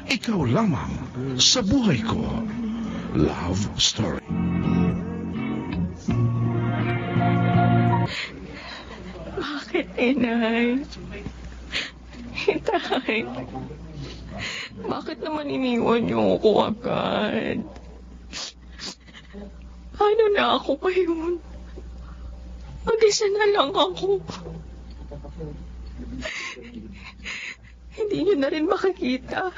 ikaw lamang sa buhay ko. Love Story. Bakit, inay? Itay, bakit naman iniwan niyo ako agad? Ano na ako ngayon? Mag-isa na lang ako. Hindi niyo na rin makikita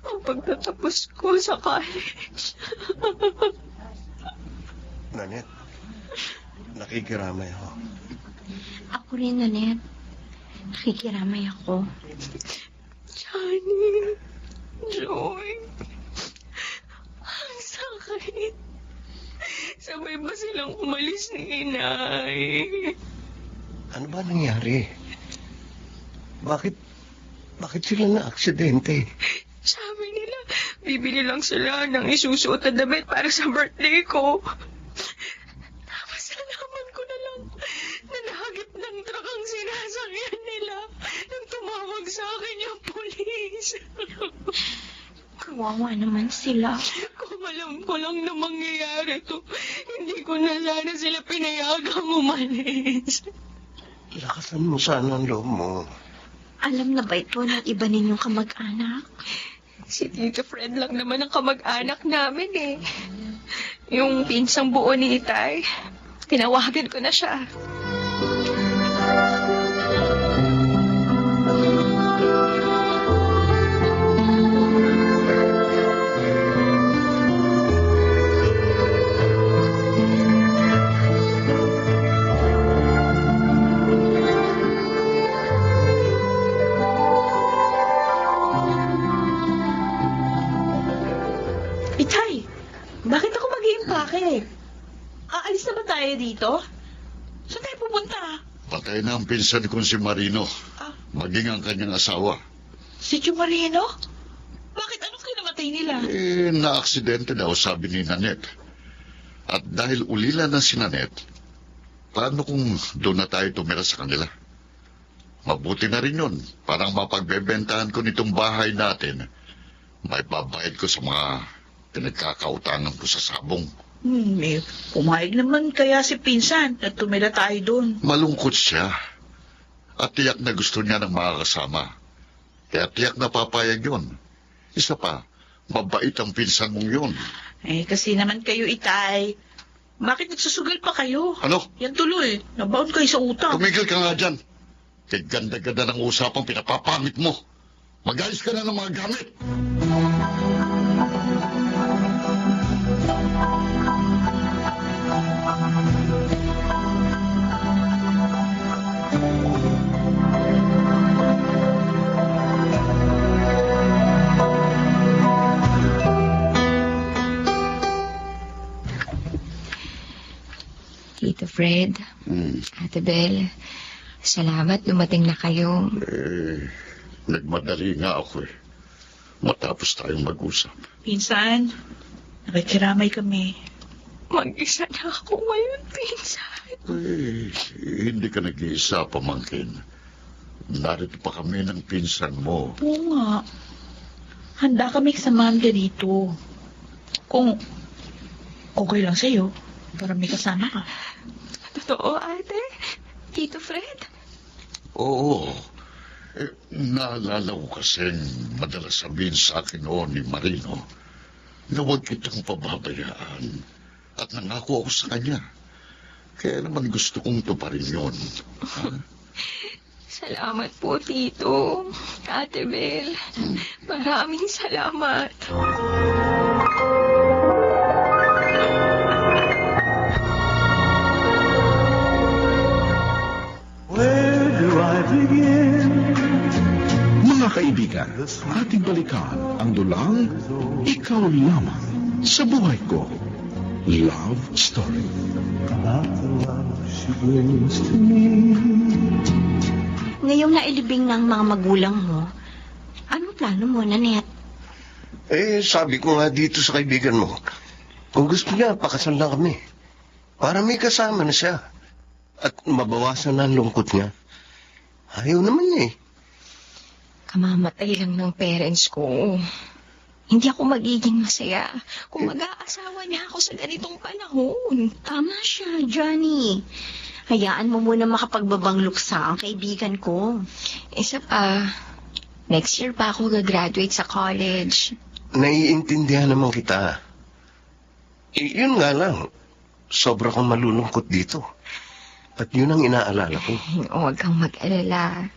ang pagtatapos ko sa college. Nanette, nakikiramay ako. Ako rin, Nanette. Nakikiramay ako. Johnny, Joy, ang sakit. Sabay ba silang umalis ni inay? Ano ba nangyari? Bakit sila na-aksidente? Sabi nila, bibili lang sila ng isusuot na damit para sa birthday ko. Tapos nalaman ko na lang na nahagip ng truck ang sinasakyan nila nang tumawag sa akin yung polis. Kawawa naman sila. Kung alam ko lang na mangyayari to, hindi ko na sana sila pinayagang umalis. Lakasan mo sana ang loob mo. Alam na ba ito ng iba ninyong kamag-anak? Si Tito Fred lang naman ang kamag-anak namin eh. Yung pinsang buo ni Itay, tinawagan ko na siya. Itay, bakit ako mag-iimpake? Aalis na ba tayo dito? Saan tayo pupunta? Patay na ang pinsan kong si Marino. Ah. Maging ang kanyang asawa. Si Tio Marino? Bakit anong kinamatay nila? Na-aksidente daw, sabi ni Nanette. At dahil ulila na si Nanette, paano kung doon na tayo tumira sa kanila? Mabuti na rin yun. Parang mapagbebentahan ko nitong bahay natin. May babayad ko sa mga pinagkakautangan ko sa sabong. Pumayag naman kaya si Pinsan na tumira tayo doon. Malungkot siya. At tiyak na gusto niya ng makakasama. Kaya tiyak na papayag yun. Isa pa, mabait ang pinsan mong yun. Kasi naman kayo, Itay. Bakit nagsusugal pa kayo? Ano? Yan tuloy. Nabaon kayo sa utang. Tumigil ka nga dyan. Kaya ganda-ganda ng usapang pinapapangit mo. Mag-alis ka na ng mga gamit. Tito Fred, Ate Bel, salamat dumating na kayo. Nagmadali nga ako eh. Matapos tayong mag-usap. Pinsan, nakikiramay kami. Mag-isa na ako ngayon, Pinsan. Hindi ka nag-iisa, pamangkin. Narito pa kami ng pinsan mo. Oo nga. Handa kami samahan ka dito. Kung okay lang sa'yo, para may kasama ka. Totoo, ate? Tito Fred? Oo. Naalala ko kasing madalas sabihin sa akin noon ni Marino na huwag kitang pababayaan at nangako ako sa kanya. Kaya naman gusto kong tuparin yun. Ha? Salamat po, Tito. Ate Bel, maraming salamat. Mga kaibigan, ating balikan ang dulang Ikaw Lamang sa Buhay Ko. Love Story. Ngayong nailibing ng mga magulang mo, anong plano mo, Nanette? Sabi ko nga dito sa kaibigan mo, kung gusto niya, pakasal na kami. Para may kasama na siya. At mabawasan na ang lungkot niya. Ayaw naman niya eh. Kamamatay lang ng parents ko. hindi ako magiging masaya kung mag-aasawa niya ako sa ganitong panahon. Tama siya, Johnny. Hayaan mo muna makapagbabang luksa ang kaibigan ko. Isa pa, next year pa ako gagraduate sa college. Naiintindihan naman kita. Yun nga lang, sobra kong malulungkot dito. At yun ang inaalala ko. Huwag kang mag-alala.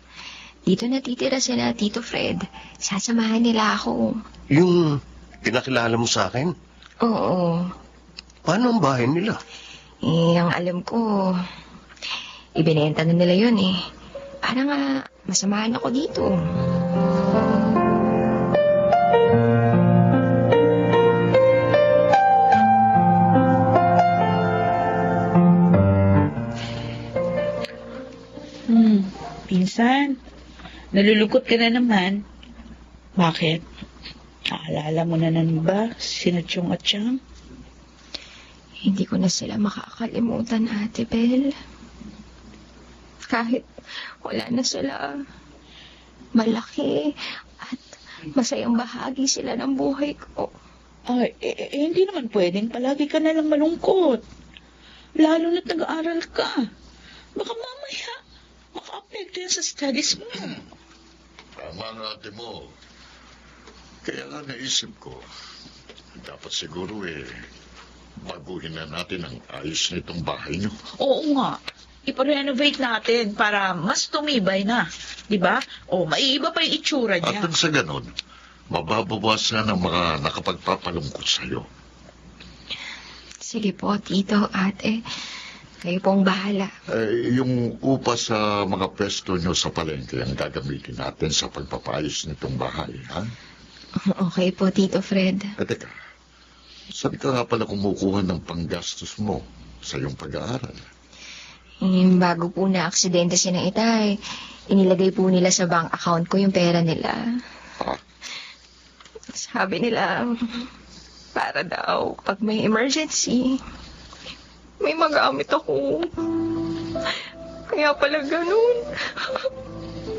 Dito natitira sila, Tito Fred. Sasamahan nila ako. Yung pinakilala mo sa akin, Oo. paano ang bahay nila? Ang alam ko, ibinenta na nila yun eh. Para nga, masamahan ako dito. Pinsan, nalulungkot ka na naman. Bakit? Naalala mo na ba sina Chong at Chang? Hindi ko na sila makakalimutan, Ate Bel. Kahit wala na sila, malaki at masayang bahagi sila ng buhay ko. Ay, hindi naman pwedeng palagi ka na lang malungkot. Lalo na't nag-aaral ka. Baka mamaya, maka-apekto yan sa studies mo. Tama nga, ate mo. Kaya nga naisip ko, dapat siguro baguhin na natin ang ayos nitong bahay niyo. Oo nga. Ipa-renovate natin para mas tumibay na. Diba? O, maiiba pa yung itsura At niya. nang sa ganon, mababawasan ang mga nakapagpapalungkot sa'yo. Sige po, Tito, Ate. Kayo pong bahala. Yung upa sa mga pwesto nyo sa palengke ang gagamitin natin sa pagpapayos nitong bahay, ha? Okay po, Tito Fred. Teka, saan ka nga pala kumukuha ng panggastos mo sa iyong pag-aaral? Bago po na aksidente si na Itay, inilagay po nila sa bank account ko yung pera nila. Ha? Sabi nila, para daw, pag may emergency, may magamit ako. Kaya pala ganun.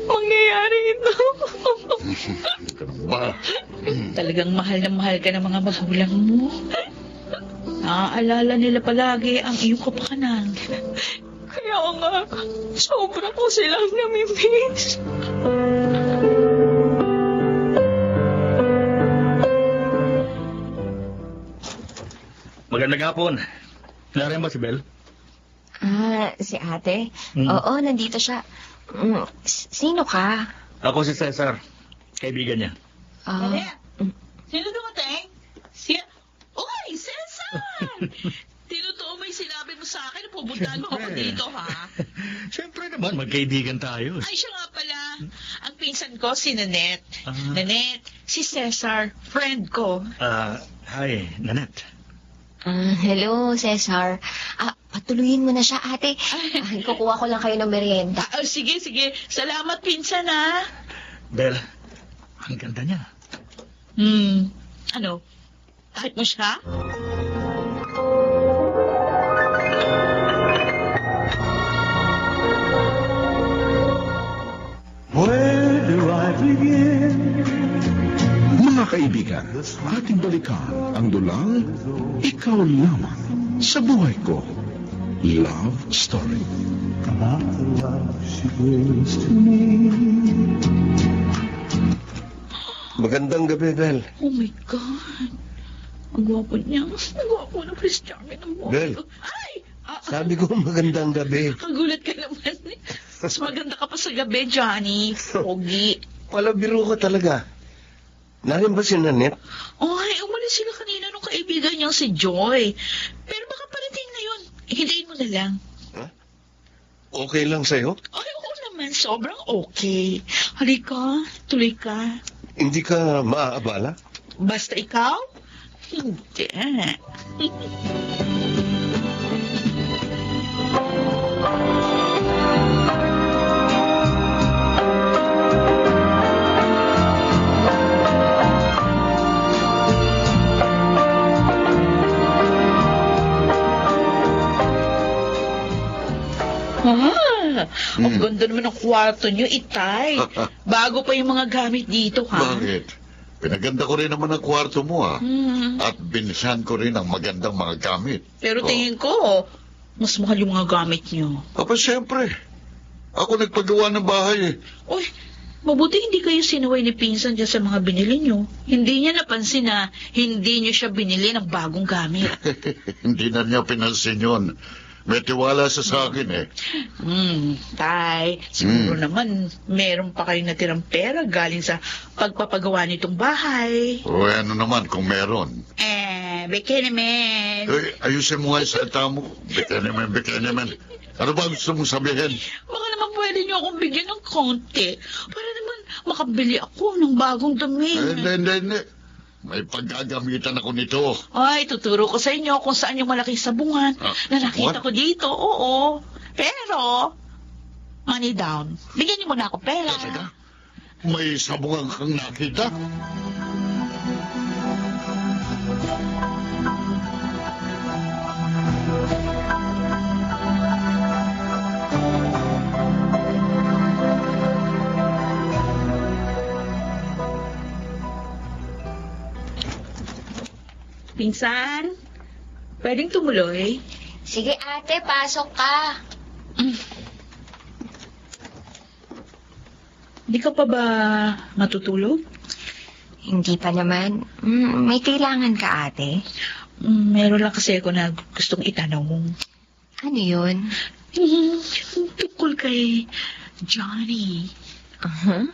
Mangyayari ito. Ganun ba? Talagang mahal na mahal ka ng mga magulang mo. Naaalala nila palagi ang iyong kapakanan. Kaya nga, sobra ko silang namimiss. Magandang hapon. Nariyan ba si Bel? Si ate? Oo, nandito siya. Sino ka? Ako si Cesar. Kaibigan niya. Sino dumating? Uy, Cesar! Tinutuo mo yung sinabi mo sa akin na pupuntahan mo ako dito, ha? Siyempre naman, magkaibigan tayo. Ay, siya nga pala. Ang pinsan ko, si Nanette. Nanette, si Cesar, friend ko. Hi, Nanette. Hello, Cesar. Patuloyin mo na siya, ate. Kukuha ko lang kayo ng merienda. Sige. Salamat, pinsan, ha? Bel, ang ganda niya. Ano? Kahit mo siya? Mga kaibigan, ating balikan ang dulang Ikaw Lamang sa Buhay Ko. Love Story. Magandang gabi, Bel. Oh my God. Ang gwapo niya. Ang gwapo ng Prince Charming ng buhay Bel. ko. Ay! Sabi ko magandang gabi. Kagulat ka naman. Mas maganda ka pa sa gabi, Johnny. Pogi. Palabiro ko talaga. Nariyan ba si Nanette? Ay, umalis sila kanina nung kaibigan niyang si Joy. Pero baka parating na yun. Hintayin mo na lang. Okay lang sa'yo? Ay, oo naman. Sobrang okay. Halika, tuloy ka. Hindi ka maaabala? Basta ikaw? Hindi. Ang ganda naman ng kwarto niyo, Itay. Bago pa yung mga gamit dito, ha? Bakit? Pinaganda ko rin naman ang kwarto mo, ah. Hmm. At binilhan ko rin ang magandang mga gamit. Pero Oh. tingin ko, mas mahal yung mga gamit niyo. Aba, siyempre. Ako nagpagawa ng bahay, eh. Uy, mabuti hindi kayo sinuway ni Pinsan dyan sa mga binili niyo. Hindi niya napansin na hindi niyo siya binili ng bagong gamit. Hindi na niya pinansin yun. May tiwala siya sa akin, eh. Tay, siguro naman meron pa kayong natirang pera galing sa pagpapagawa nitong bahay. O ano naman kung meron. Beke naman. Ayusin mo nga yung salita mo. Bikini man. Ano ba gusto mong sabihin? Baka naman pwede niyo akong bigyan ng konti para naman makabili ako ng bagong damit. Hindi. May paggagamitan ako nito. Ay, tuturo ko sa inyo kung saan yung malaking sabungan na nakita what? ko dito. Oo. Pero, money down. Bigyan niyo muna ako pera. Teka, may sabungan kang nakita? Pinsan, pwedeng tumuloy? Sige ate, pasok ka. Di ka pa ba matutulog? Hindi pa naman. May kailangan ka ate. Meron lang kasi ako na gustong itanong. Ano yun? Tungkol kay Johnny. Uh-huh.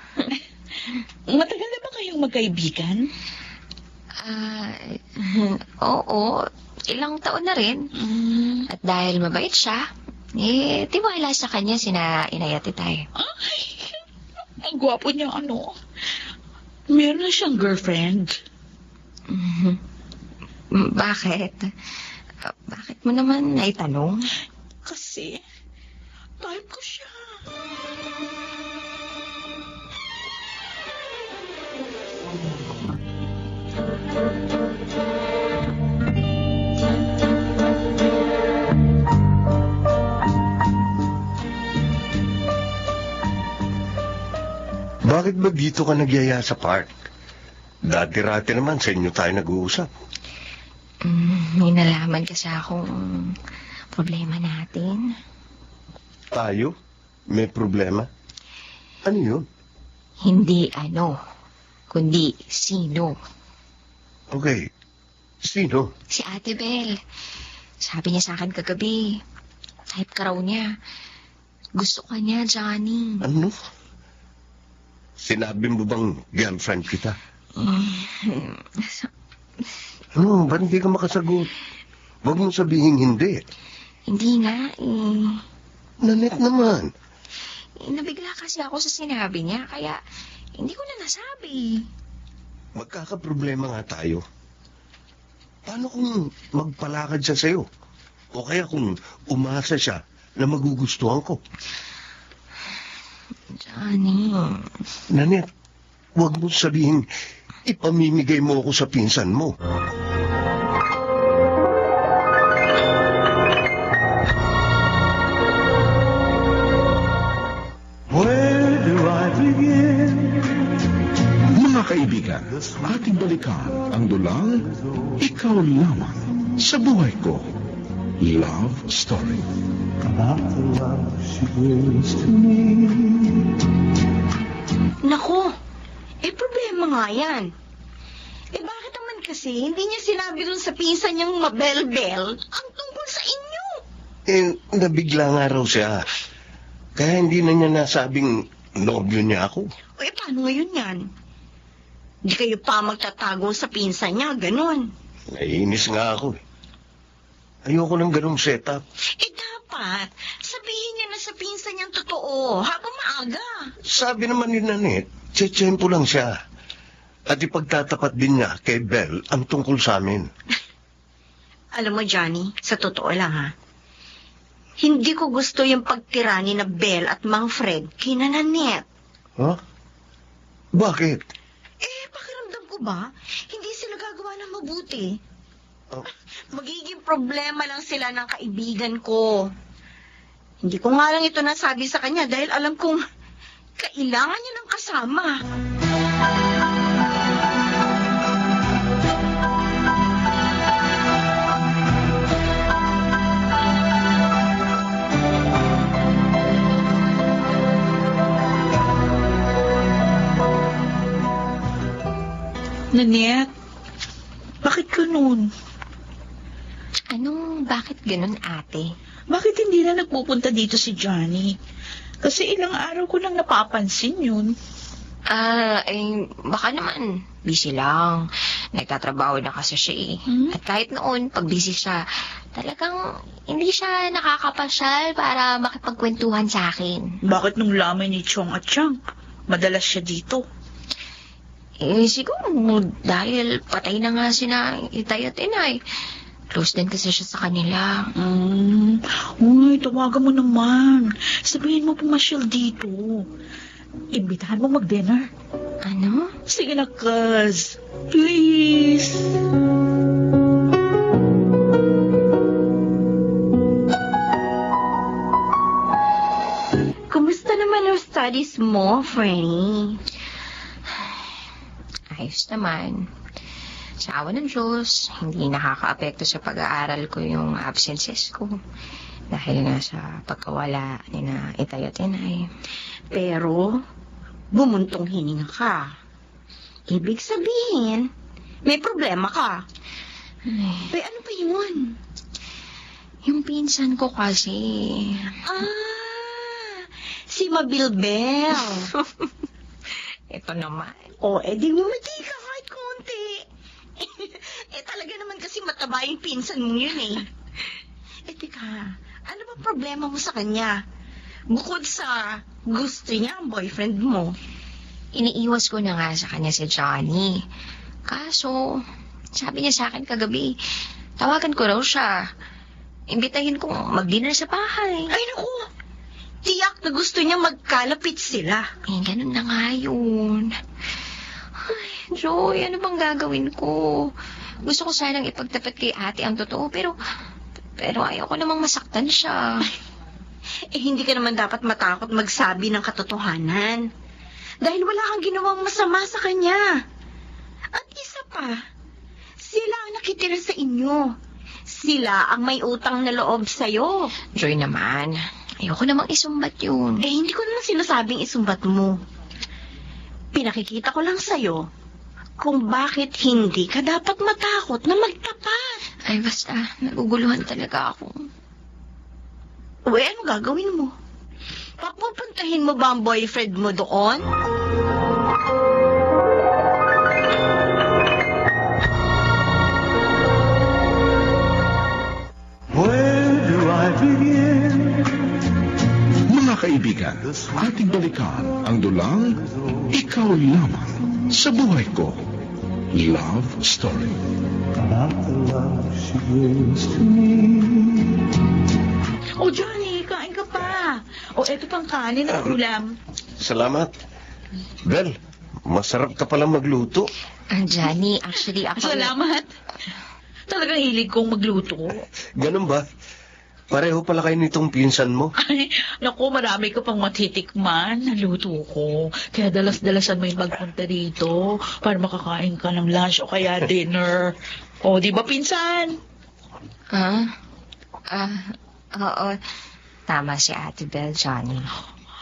Matagal na ba kayong magkaibigan? Oo. Ilang taon na rin. At dahil mabait siya, tiwala sa kanya sina Inay at Itay. Ay, ang gwapo niya ano. Meron na siyang girlfriend. Bakit? Bakit mo naman naitanong? Kasi, type ko siya. Bakit ba dito ka nagyaya sa park? Dati-rati naman sa inyo tayo nag-uusap. May nalaman kasi akong problema natin. Tayo? May problema? Ano yun? Hindi ano, kundi sino. Okay. Sino? Si Ate Bel. Sabi niya sa akin kagabi, type ka raw niya. Gusto ka niya, Johnny. Ano? Sinabi mo bang girlfriend kita? Ano? Ba't hindi ka makasagot? Huwag mong sabihin hindi. Hindi nga Nanit naman. nabigla kasi ako sa sinabi niya, kaya hindi ko na nasabi. Magkakaproblema nga tayo. Paano kung magpalakad siya sa'yo? O kaya kung umasa siya na magugustuhan ko? Johnny. Nanit, huwag mong sabihin ipamimigay mo ako sa pinsan mo. Mga kaibigan, ating balikan ang dulang Ikaw Lamang sa Buhay Ko. Love Story. Naku, problema nga yan. Bakit naman kasi hindi niya sinabi dun sa pinsan niyang mabel-bel ang tungkol sa inyo? Nabigla nga raw siya. Kaya hindi na niya nasabing nobyo niya ako. Paano ngayon yan? Hindi kayo pa magtatago sa pinsan niya, ganun. Naiinis nga ako. Ayoko ng ganung setup. Dapat, sabihin niya na sa pinsan niyang totoo, habang maaga. Sabi naman ni Nanette, tsetsempo lang siya. At ipagtatapat din niya kay Belle ang tungkol sa amin. Alam mo, Johnny, sa totoo lang ha, hindi ko gusto yung pagtirani na Belle at Mang Fred kina Nanette. Huh? Bakit? Pakiramdam ko ba, hindi sila gagawa ng mabuti. Oh. Magiging problema lang sila ng kaibigan ko. Hindi ko nga lang ito nasabi sa kanya dahil alam kong kailangan niya ng kasama. Nanette, bakit ganun? Bakit ganun, ate? Bakit hindi na nagpupunta dito si Johnny? Kasi ilang araw ko nang napapansin yun. Baka naman, busy lang. Nagtatrabaho na kasi siya eh. At kahit noon, pag busy siya, talagang hindi siya nakakapasyal para makipagkwentuhan sa akin. Bakit nung lamay ni Chong at Chang, madalas siya dito? Siguro dahil patay na nga sina Itay at Inay. Close din kasi siya sa kanila. Uy, tawagan mo naman. Sabihin mo pumasyal dito. Imbitahan mo mag-dinner. Ano? Sige na, cuz. Please. Kumusta naman ang studies mo, Franny? Ayos naman. Sa awa ng Diyos, hindi nakaka-apekto sa pag-aaral ko yung absences ko. Dahil nga sa pagkawala ni na Itay at Inay. Pero, bumuntong hininga ka. Ibig sabihin, may problema ka. Ay, ano ba yun? Yung pinsan ko kasi. Si Mabilbel. Ito naman. Di bumati ka kahit konti. Talaga naman kasi mataba yung pinsan mo yun eh. Teka, ano ba problema mo sa kanya? Bukod sa gusto niya ang boyfriend mo. Iniiwas ko na nga sa kanya si Johnny. Kaso, sabi niya sa akin kagabi, tawagan ko raw siya. Imbitahin kong mag-dinner sa bahay. Ay, naku! Tiyak na gusto niya magkalapit sila. Ganun na nga yun. Ay, Joy, ano bang gagawin ko? Gusto ko sanang ipagtapat kay ate ang totoo, pero ayaw ko namang masaktan siya. Hindi ka naman dapat matakot magsabi ng katotohanan. Dahil wala kang ginawang masama sa kanya. At isa pa, sila ang nakitira sa inyo. Sila ang may utang na loob sa'yo. Joy naman, ayoko namang isumbat yun. Hindi ko naman sinasabing isumbat mo. Pinakikita ko lang sa'yo kung bakit hindi ka dapat matakot na magtapat. Ay, basta, naguguluhan talaga ako. Ano gagawin mo? Papupuntahin mo ba ang boyfriend mo doon? Mga kaibigan, ating balikan ang dulang Ikaw Lamang sa Buhay Ko. Love Story. Johnny, kain ka pa. Eto pang kanin at ulam. Salamat. Bel, masarap ka palang magluto. Johnny, actually ako... Salamat. Talagang hilig kong magluto. Ganun ba? Pareho pala kayo nitong pinsan mo. Ay, naku, marami ka pang matitikman na luto ko. Kaya dalas-dalasan mo yung magpunta dito para makakain ka ng lunch o kaya dinner. Di ba, pinsan? Oo. Tama si Ate Bel, Johnny.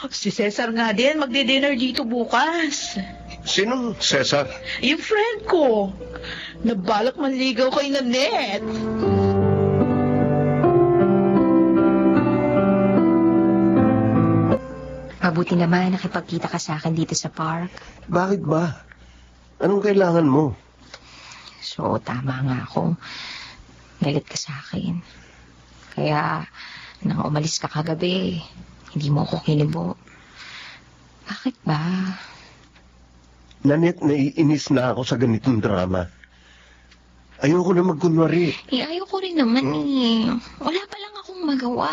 Si Cesar nga din, magdi-dinner dito bukas. Sinong Cesar? Yung friend ko. Nabalak manligaw kay Nanette. Mabuti naman nakipagkita ka sa akin dito sa park. Bakit ba? Anong kailangan mo? So, tama nga ako. Galit ka sa akin. Kaya, nang umalis ka kagabi, hindi mo ako kinubo. Bakit ba? Nanette, naiinis na ako sa ganitong drama. Ayoko na magkunwari. Ayoko rin naman Wala pa lang akong magawa.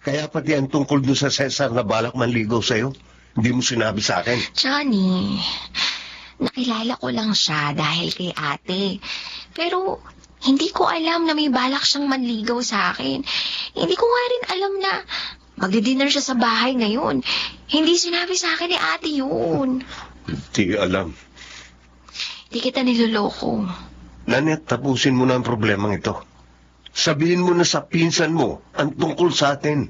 Kaya pati ang tungkol doon sa Cesar na balak manligaw sa'yo, hindi mo sinabi sa akin. Johnny, nakilala ko lang siya dahil kay ate. Pero, hindi ko alam na may balak siyang manligaw sa akin. Hindi ko nga rin alam na magdi-dinner siya sa bahay ngayon. Hindi sinabi sa akin ni ate yun. Hindi alam. Di kita niloloko. Nanette, tapusin mo na ang problemang ito. Sabihin mo na sa pinsan mo ang tungkol sa atin.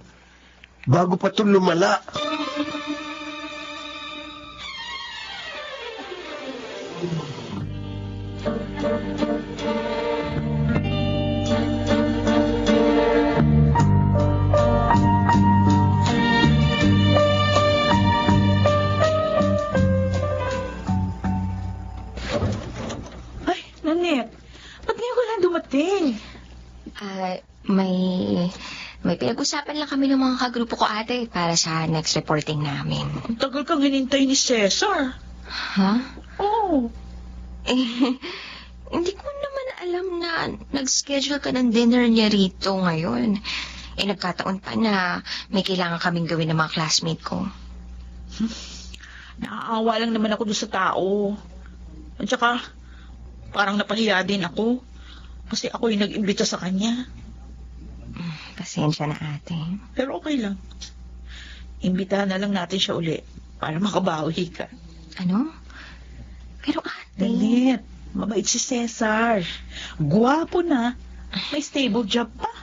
Bago pa ito lumala. Ay, Nanette, ba't ngayon ka lang dumating? May pinag-usapan lang kami ng mga kagrupo ko ate para sa next reporting namin. Ang tagal kang hinintay ni Cesar. Ha? Oo. Hindi ko naman alam na nag-schedule ka ng dinner niya rito ngayon. Nagkataon pa na may kailangan kaming gawin ng mga classmate ko. Naaawa lang naman ako doon sa tao. At saka, parang napahiya din ako. Kasi ako yung nag-imbita sa kanya. Pasensya na ate. Pero okay lang. Imbitahan na lang natin siya uli para makabawi ka. Ano? Pero ate... Nanette, mabait si Cesar. Guwapo na. May stable job pa.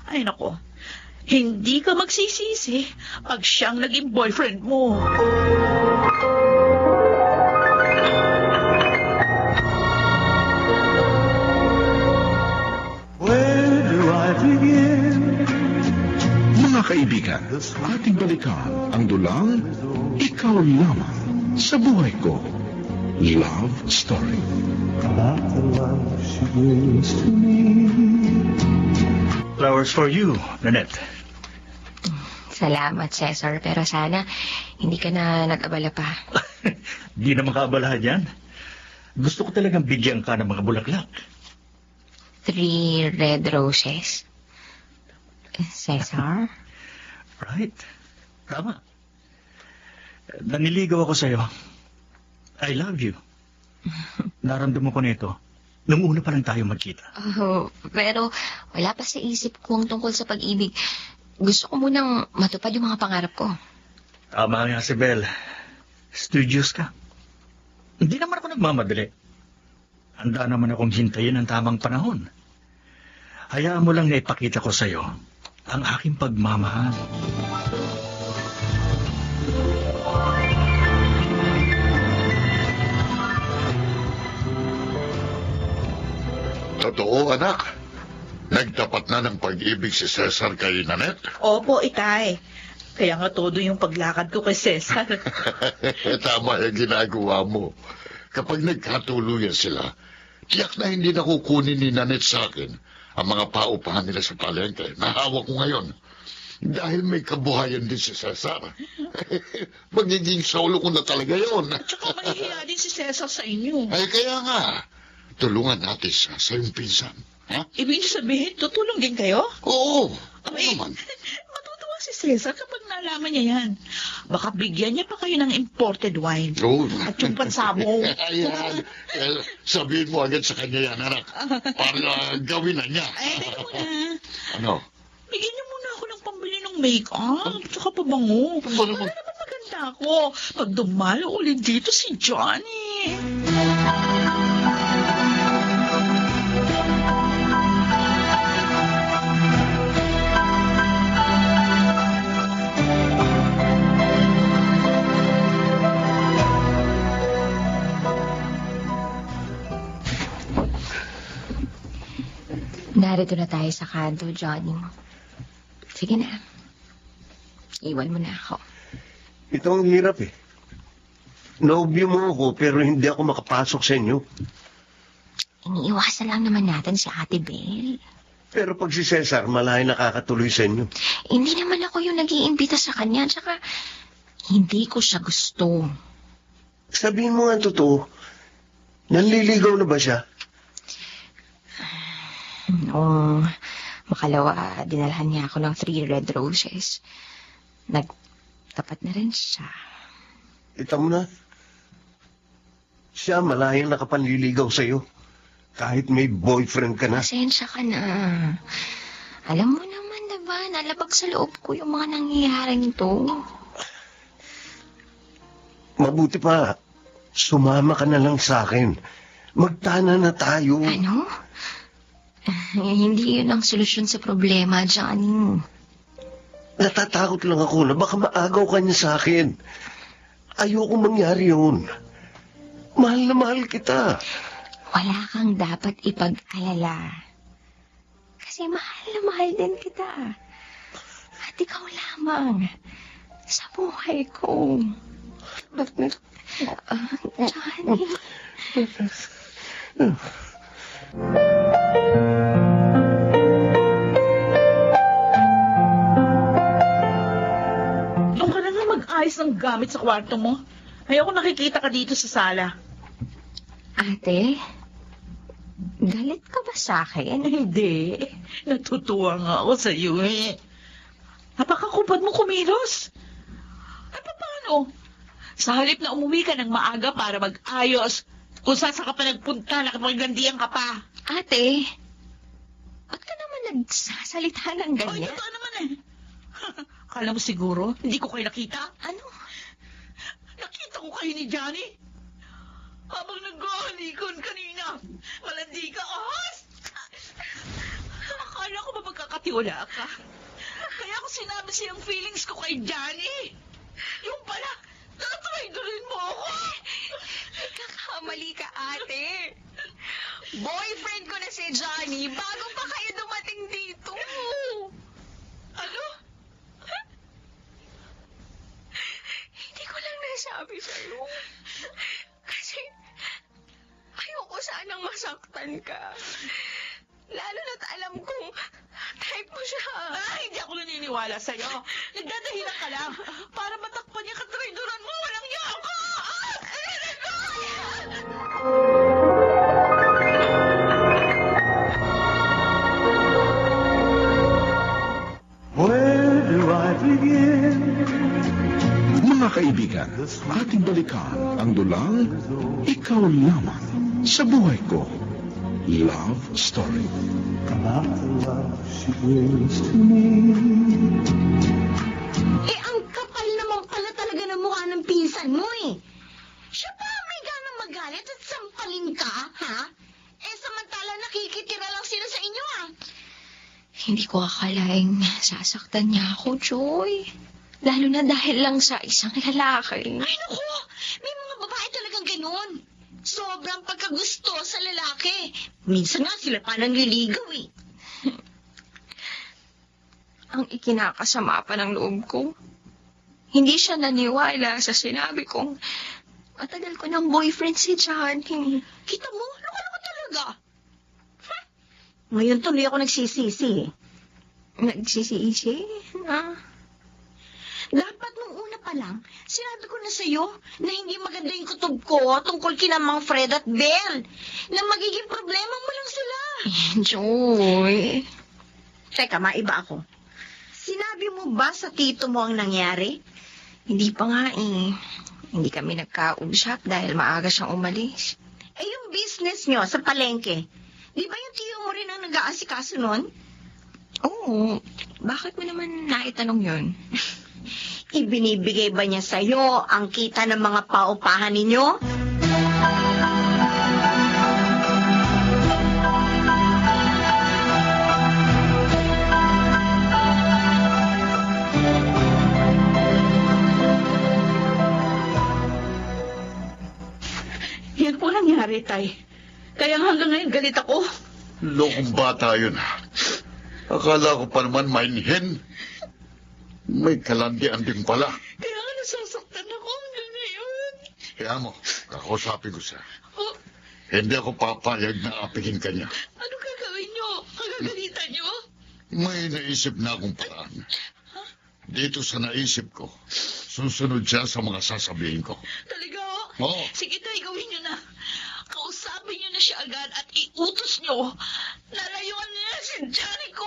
Ay nako, hindi ka magsisisi pag siyang naging boyfriend mo. Mga kaibigan, ating balikan ang dulang Ikaw Lamang sa Buhay Ko. Love Story. Flowers for you, Nanette. Salamat, Cesar. Pero sana hindi ka na nag-abala pa. Di na makaabalahan yan. Gusto ko talagang bigyan ka ng mga bulaklak. 3 red roses. Cesar? Right. Tama. Naniligaw ako sa'yo. I love you. Naramdaman ko nito nung una pa lang tayo magkita. Oh, pero wala pa sa isip ko ang tungkol sa pag-ibig. Gusto ko munang matupad yung mga pangarap ko. Tama nga si Belle. Studious ka. Hindi naman ako nagmamadali. Handa naman akong hintayin ang tamang panahon. Hayaan mo lang na ipakita ko sa'yo ang aking pagmamahal. Totoo, anak. Nagtapat na ng pag-ibig si Cesar kay Nanette. Opo, itay. Kaya nga todo yung paglakad ko kay Cesar. Tama yung ginagawa mo. Kapag nagkatuluyan sila, tiyak na hindi na kukunin ni Nanette sa akin ang mga paupahan nila sa palengke. Nahawa ko ngayon. Dahil may kabuhayan din si Cesar. Magiging solo ko na talaga yon. At saka mahihiya din si Cesar sa inyo. Ay, kaya nga. Tulungan natin siya sa iyong pinsan. Ha? Ibig sabihin, tutulong din kayo? Oo. Ano Ay, naman? matutuwa si Cesar kapag nalaman niya yan. Baka bigyan niya pa kayo ng imported wine. Oo. At yung pansabong. Ayan. Sabihin mo agad sa kanya yan, anak. Para gawin na niya. Ay, teka muna. Ano? Bigyan niyo muna ako ng pambili ng make-up. Tsaka pabango. Para naman maganda ako. Pag dumalo ulit dito si Johnny. Narito na tayo sa kanto, Johnny. Sige na. Iwan mo na ako. Ito ang hirap eh. Naubyo mo ako pero hindi ako makapasok sa inyo. Iniiwasan lang naman natin si Ate Belle. Pero pag si Cesar, malayo nakakatuloy sa inyo. Hindi naman ako yung nag-iimbita sa kanya. Tsaka, hindi ko siya gusto. Sabihin mo nga ang totoo. Nanliligaw na ba siya? Noong makalawa, dinalhan niya ako ng 3 red roses. Nagtapat na rin siya. Ito mo na. Siya malayang nakapanliligaw sa'yo. Kahit may boyfriend ka na. Pasensya ka na. Alam mo naman, diba, nalabag sa loob ko yung mga nangyayaring to. Mabuti pa, sumama ka na lang sa akin. Magtana na tayo. Ano? Hindi yun ang solusyon sa problema, Johnny. Natatakot lang ako na baka maagaw ka niya sa akin. Ayoko mangyari yun. Mahal na mahal kita. wala kang dapat ipag-alala. Kasi mahal na mahal din kita. At ikaw lamang sa buhay ko. Johnny. Doon ka na nga mag-ayos ng gamit sa kwarto mo. Ayoko nakikita ka dito sa sala. Ate, galit ka ba sa akin? Hindi. Natutuwa nga ako sa iyo eh. Napakakupad mo kumilos. Ay, paano? Sa halip na umuwi ka ng maaga para mag-ayos, kung saan ka pa nagpunta, nakapaglandian ka pa. Ate, ba't ka naman nagsasalita ng Ay, ganyan? totoo naman eh. Akala mo siguro, hindi ko kayo nakita? Ano? Nakita ko kayo ni Johnny. Habang nag-ahalikon kanina. Malandi ka, ahas! Akala ko ba magkakatiwala ka? Kaya ako sinabi siyang feelings ko kay Johnny. Yung pala, tatraidorin mo ako. Nagkakamali ka, ate. Boyfriend ko na si Johnny bago pa kayo dumating dito. Ano? Hindi ko lang nasabi sa'yo. Kasi ayoko sanang masaktan ka. Lalo na't alam kong type mo siya. Hindi ako naniniwala sa'yo. Nagdadahilan ka lang para matakpan niya katraidoran mo. Walang niya ako! Mga kaibigan, ating balikan ang dulang Ikaw Lamang sa Buhay Ko. Love Story. Ang kapal naman pala talaga ng mukha ng pinsan mo eh. Siya pa may ganang magalit at sampalin ka, ha? Samantala nakikitira lang sila sa inyo, ah. Hindi ko akalaing sasaktan niya ako, Joy. Lalo na dahil lang sa isang lalaki. Ay, naku! May mga babae talagang ganun. Sobrang pagkagusto sa lalaki. Minsan nga sila pa nanliligaw eh. Ang ikinakasama pa ng loob ko, hindi siya naniwala sa sinabi kong matagal ko ng boyfriend si Johnny. Kita mo? Loko-loko talaga. Ngayon tuloy ako nagsisisi eh. Nagsisiisi? Dapat nung una pa lang, sinabi ko na sa'yo na hindi maganda yung kutob ko tungkol kina Mang Fred at Belle. Na magiging problema mo lang sila. Joy. Teka, maiba ako. Sinabi mo ba sa tito mo ang nangyari? Hindi pa nga eh. Hindi kami nagkausap dahil maaga siyang umalis. Yung business nyo sa palengke, di ba yung tiyo mo rin ang nag-aasikaso nun? Oo. Bakit mo naman naitanong yun? Ibinibigay ba niya sa'yo ang kita ng mga paupahan ninyo? Yan po nangyari, Tay. Kaya hanggang ngayon galit ako. Lokong bata yun. Akala ko pa naman mainhin. May kalandian din pala. Kaya nga nasasaktan ako hanggang ngayon. Kaya mo, kakausapin ko siya. Oh, Hindi ako papayag na apihin ka niya. ano gagawin niyo? Kagagalitan niyo? May naisip na akong paraan. Dito sa naisip ko, susunod siya sa mga sasabihin ko. Talaga, Oo. Sige, Tay, gawin niyo na. Kausapin niyo na siya agad at iutos niyo. Lalayuan niya si Johnny ko!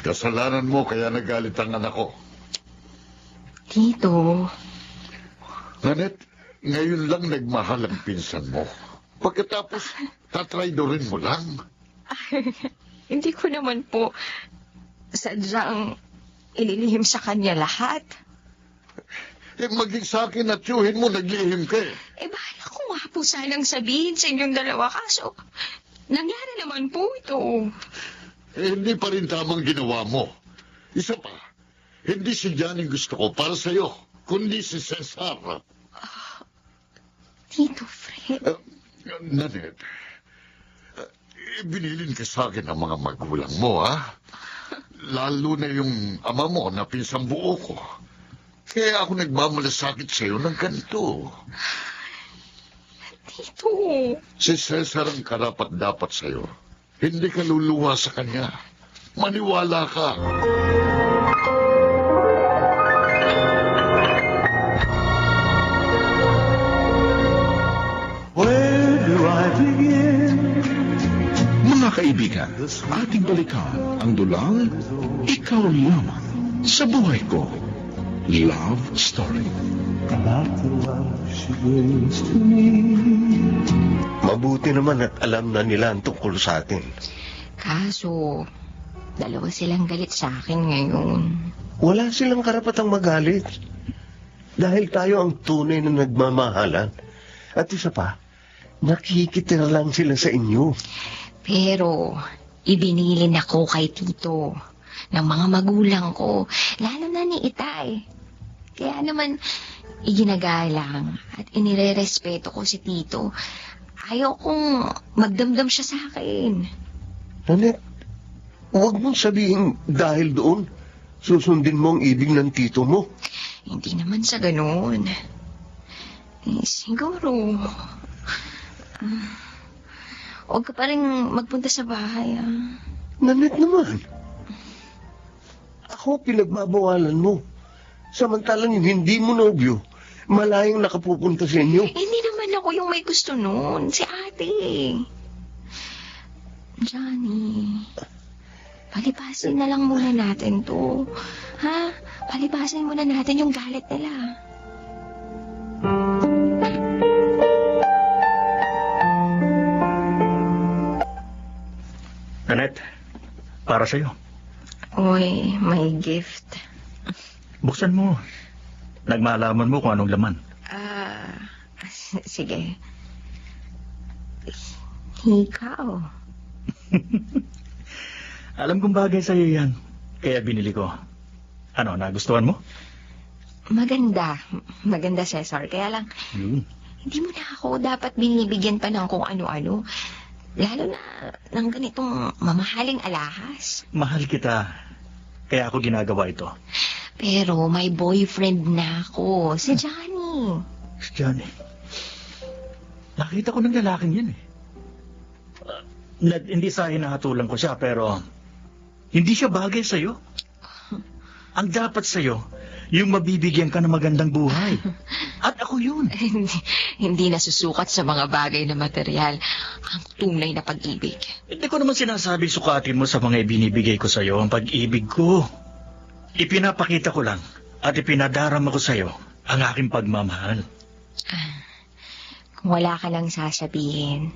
Kasalanan mo kaya nagalit ang anak ko. Tito. Nanette, ngayon lang nagmahal ang pinsan mo. Pagkatapos, tatraidorin mo lang. Hindi ko naman po sadyang ililihim sa kanya lahat. Maging sa akin at tiyuhin mo, naglihim ka eh. Bahala ko nga po sanang sabihin sa inyong dalawa. Kaso, Nangyari naman po ito. Hindi pa rin tamang ginawa mo. Isa pa, hindi si Johnny gusto ko para sa'yo, kundi si Cesar. Tito Fred. Nanette, binilin ka sa akin ng mga magulang mo, ha? Lalo na yung ama mo na pinsang buo ko. Kaya ako nagmamalasakit sa'yo ng ganito. Tito. Si Cesar ang karapat-dapat sa'yo. Hindi ka luluha sa kanya. Maniwala ka. Mga kaibigan, ating balikan ang dulang Ikaw Lamang sa Buhay Ko. Love Story. Mabuti naman at alam na nila ang tungkol sa atin. Kaso, dalawa silang galit sa akin ngayon. Wala silang karapatang magalit. Dahil tayo ang tunay na nagmamahalan. At isa pa, nakikitira lang sila sa inyo. Pero, ibinilin ako kay Tito ng mga magulang ko, lalo na ni Itay. Kaya naman, iginagalang at inirerespeto ko si Tito. Ayaw kong magdamdam siya sa akin. Nanette, huwag mong sabihin dahil doon, susundin mo ang ibig ng tito mo. Hindi naman sa ganoon. Siguro, huwag ka pa rin magpunta sa bahay, Nanette naman. Ako pinagbabawalan mo. Samantalang yung hindi mo nobyo, malayang nakapupunta sa inyo. Hindi naman ako yung may gusto noon. Si ate. Johnny, palipasin na lang muna natin to. Ha? Palipasin muna natin yung galit nila. Nanette, para sa'yo. Uy, may gift. Buksan mo. Nagmalaman mo kung anong laman. Sige. Ikaw. Alam kong bagay sa'yo yan. Kaya binili ko. Ano, nagustuhan mo? Maganda. Maganda, Cesar. Kaya lang, hindi mo na ako dapat binibigyan pa ng kung ano-ano. Lalo na ng ganitong mamahaling alahas. Mahal kita. Kaya ako ginagawa ito. Pero may boyfriend na ako. Si Johnny. Si Johnny. Nakita ko ng lalaking yan eh. Hindi sa hinahatulan ko siya, pero hindi siya bagay sa'yo. Ang dapat sa'yo, yung mabibigyan ka ng magandang buhay. At ako yun. Hindi nasusukat sa mga bagay na material ang tunay na pag-ibig. Hindi ko naman sinasabing sukatin mo sa mga ibinibigay ko sa'yo ang pag-ibig ko. Ipinapakita ko lang at ipinadarama ko sa'yo ang aking pagmamahal. Kung wala ka lang sasabihin,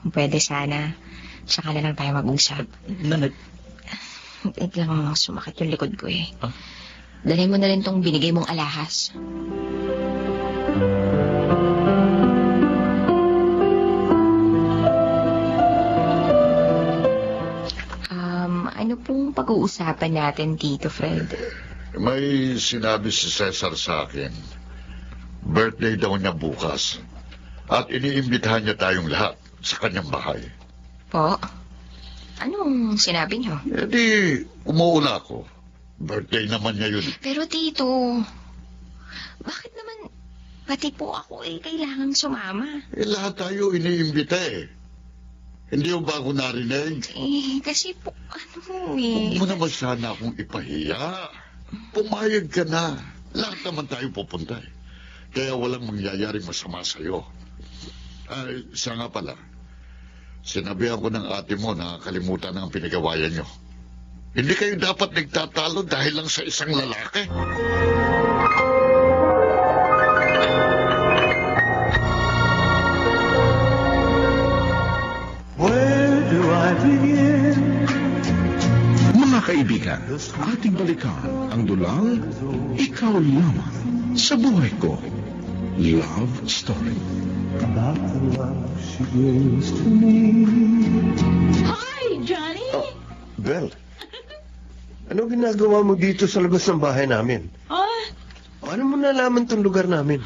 kung pwede sana, saka na lang tayo mag-usap. Nanette. Lang sumakit yung likod ko eh. Huh? Dalhin mo na rin tong binigay mong alahas. Ano pong pag-uusapan natin, Tito Fred? May sinabi si Cesar sa akin. Birthday daw niya bukas. At iniimbitahan niya tayong lahat sa kanyang bahay. Po? Anong sinabi niyo? Eh di, umuuna ako. Birthday naman niya yun. Pero Tito, bakit naman pati po ako kailangang sumama? Lahat tayo iniimbita eh. Hindi mo ba ako narinig? Kasi po, Huwag mo naman sana akong ipahiya. Pumayag ka na. Lahat naman tayo pupunta eh. Kaya walang mangyayaring masama sa'yo. Siya nga pala. Sinabihan ko ng ate mo na kalimutan ang pinagawayan nyo. Hindi kayo dapat nagtatalo dahil lang sa isang lalaki. Mga kaibigan, ating balikan ang dulang Ikaw Lamang sa Buhay Ko. Love Story. About the love she gives to me. Bel, ano ginagawa mo dito sa labas ng bahay namin? Ah, Paano mo nalaman tong lugar namin?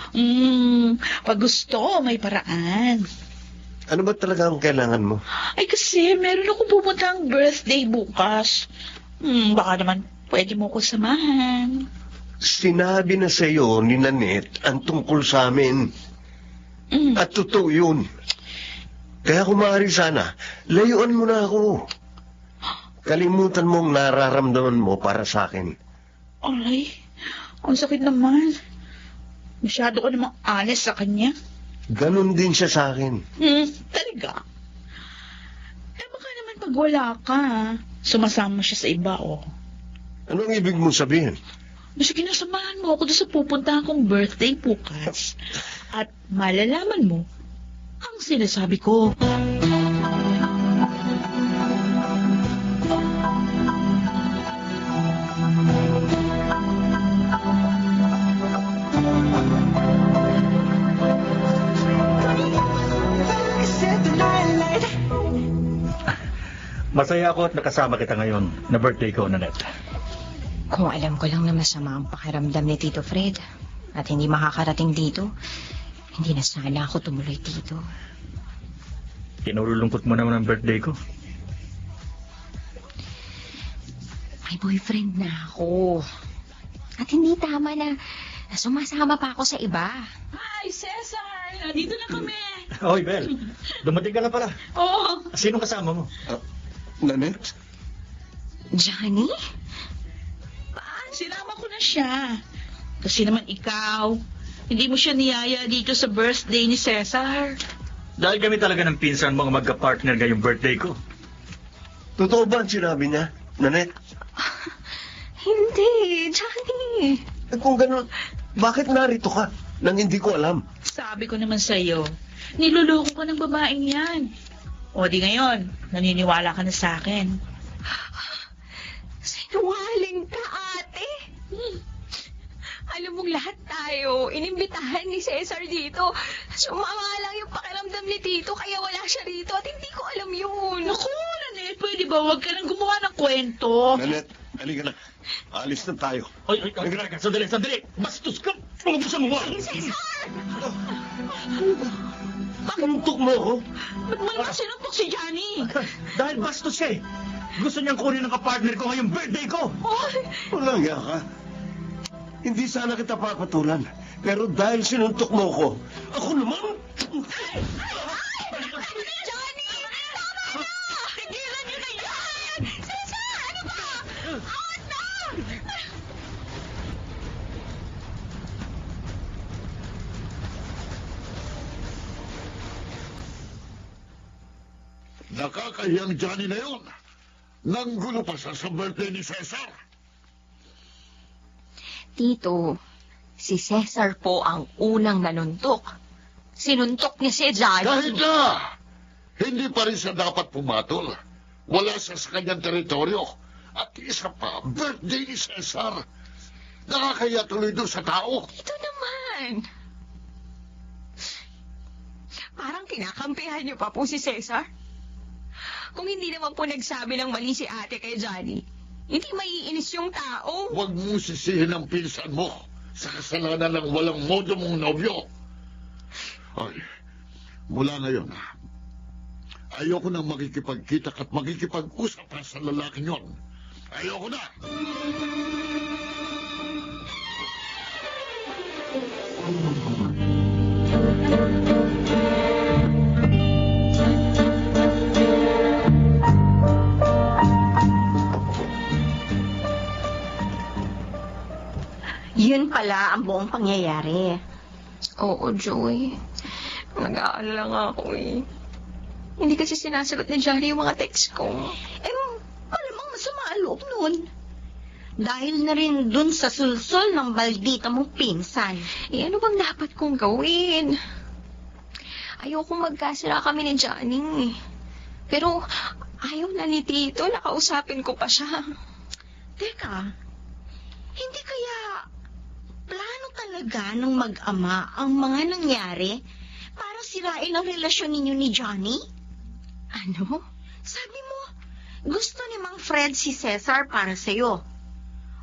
pag gusto, may paraan. Ano ba talaga ang kailangan mo? Ay kasi, meron akong pupuntang birthday bukas. Baka naman pwede mo ko samahan. Sinabi na sa iyo ni Nanette ang tungkol sa amin. At totoo yun. Kaya kung maaari sana, layuan mo na ako. Kalimutan mong nararamdaman mo para sa akin. Ay, ang sakit naman. Masyado ka namang honest sa kanya. Ganon din siya sa akin. Talaga? Eh baka naman pag wala ka, sumasama siya sa iba, oh. Anong ibig mong sabihin? Sige na, samahan mo ako doon sa pupuntahan kong birthday bukas. At malalaman mo ang sinasabi ko. Masaya ako at nakasama kita ngayon na birthday ko, Nanette. Kung alam ko lang na masama ang pakiramdam ni Tito Fred at hindi makakarating dito, hindi na sana ako tumuloy dito. Kinululungkot mo naman ang birthday ko. May boyfriend na ako. At hindi tama na sumasama pa ako sa iba. Hi, Cesar! Nandito na kami. Hoy, Bel. Dumating ka na pala. Oo. Sino kasama mo? Nanette? Johnny? Sinama ko na siya. Kasi naman ikaw, hindi mo siya niyaya dito sa birthday ni Cesar. Dahil kami talaga ng pinsan mo ang magka-partner ngayong birthday ko. Totoo ba ang sinabi niya, Nanette? Hindi, Johnny. Kung gano'n, bakit narito ka nang hindi ko alam? Sabi ko naman sa'yo, niloloko ka ng babaeng yan. O di ngayon, naniniwala ka na sa akin. Sinungaling ka, ate. Alam mong lahat tayo, inimbitahan ni Cesar dito. Sumama lang yung pakiramdam ni Tito, kaya wala siya rito at hindi ko alam yun. Naku, Nanette, pwede ba huwag ka nang gumawa ng kwento? Nanette, halika na. Alis na tayo. Ay, sandali. Bastos ka. Pag-ubusan mo ba? Sinuntok mo ako? Ba't mo naman sinuntok si Johnny? Dahil bastos siya eh. Gusto niyang kunin ang kapartner ko ngayong birthday ko. Walang iya ka. Hindi sana kita papatulan. Pero dahil sinuntok mo ako, ako naman... Johnny! Tama na! Tigilan niyo na yan! Cesar, ano ba? Out na! Nakakahiyang Johnny na yun. Nanggulo pa siya sa birthday ni Cesar. Tito, si Cesar po ang unang nanuntok. Sinuntok niya si Johnny. Kahit na, hindi pa rin siya dapat pumatol. Wala siya sa kanyang teritoryo. At isa pa, birthday ni Cesar. Nakakaya tuloy doon sa tao. Ito naman. Parang kinakampihan niyo pa po si Cesar. Kung hindi naman po nagsabi ng mali si ate kay Johnny, hindi maiinis yung tao. Huwag mo sisihin ang pinsan mo sa kasalanan ng walang modo mong nobyo. Ay, mula ngayon, ayoko nang makikipagkita at makikipag-usap pa sa lalaking yon. Ayoko na! Yun pala ang buong pangyayari. Oo, Joy. Nag-aalala nga ako eh. Hindi kasi sinasagot ni Johnny yung mga text ko. Malamang masama ang loob nun. Dahil na rin dun sa sulsol ng baldita mong pinsan. Eh, ano bang dapat kong gawin? Ayokong magkasira kami ni Johnny. Pero ayaw na ni Tito, nakausapin ko pa siya. Teka, hindi kaya plano talaga ng mag-ama ang mga nangyari para sirain ang relasyon ninyo ni Johnny? Ano? Sabi mo, gusto ni Mang Fred si Cesar para sa'yo.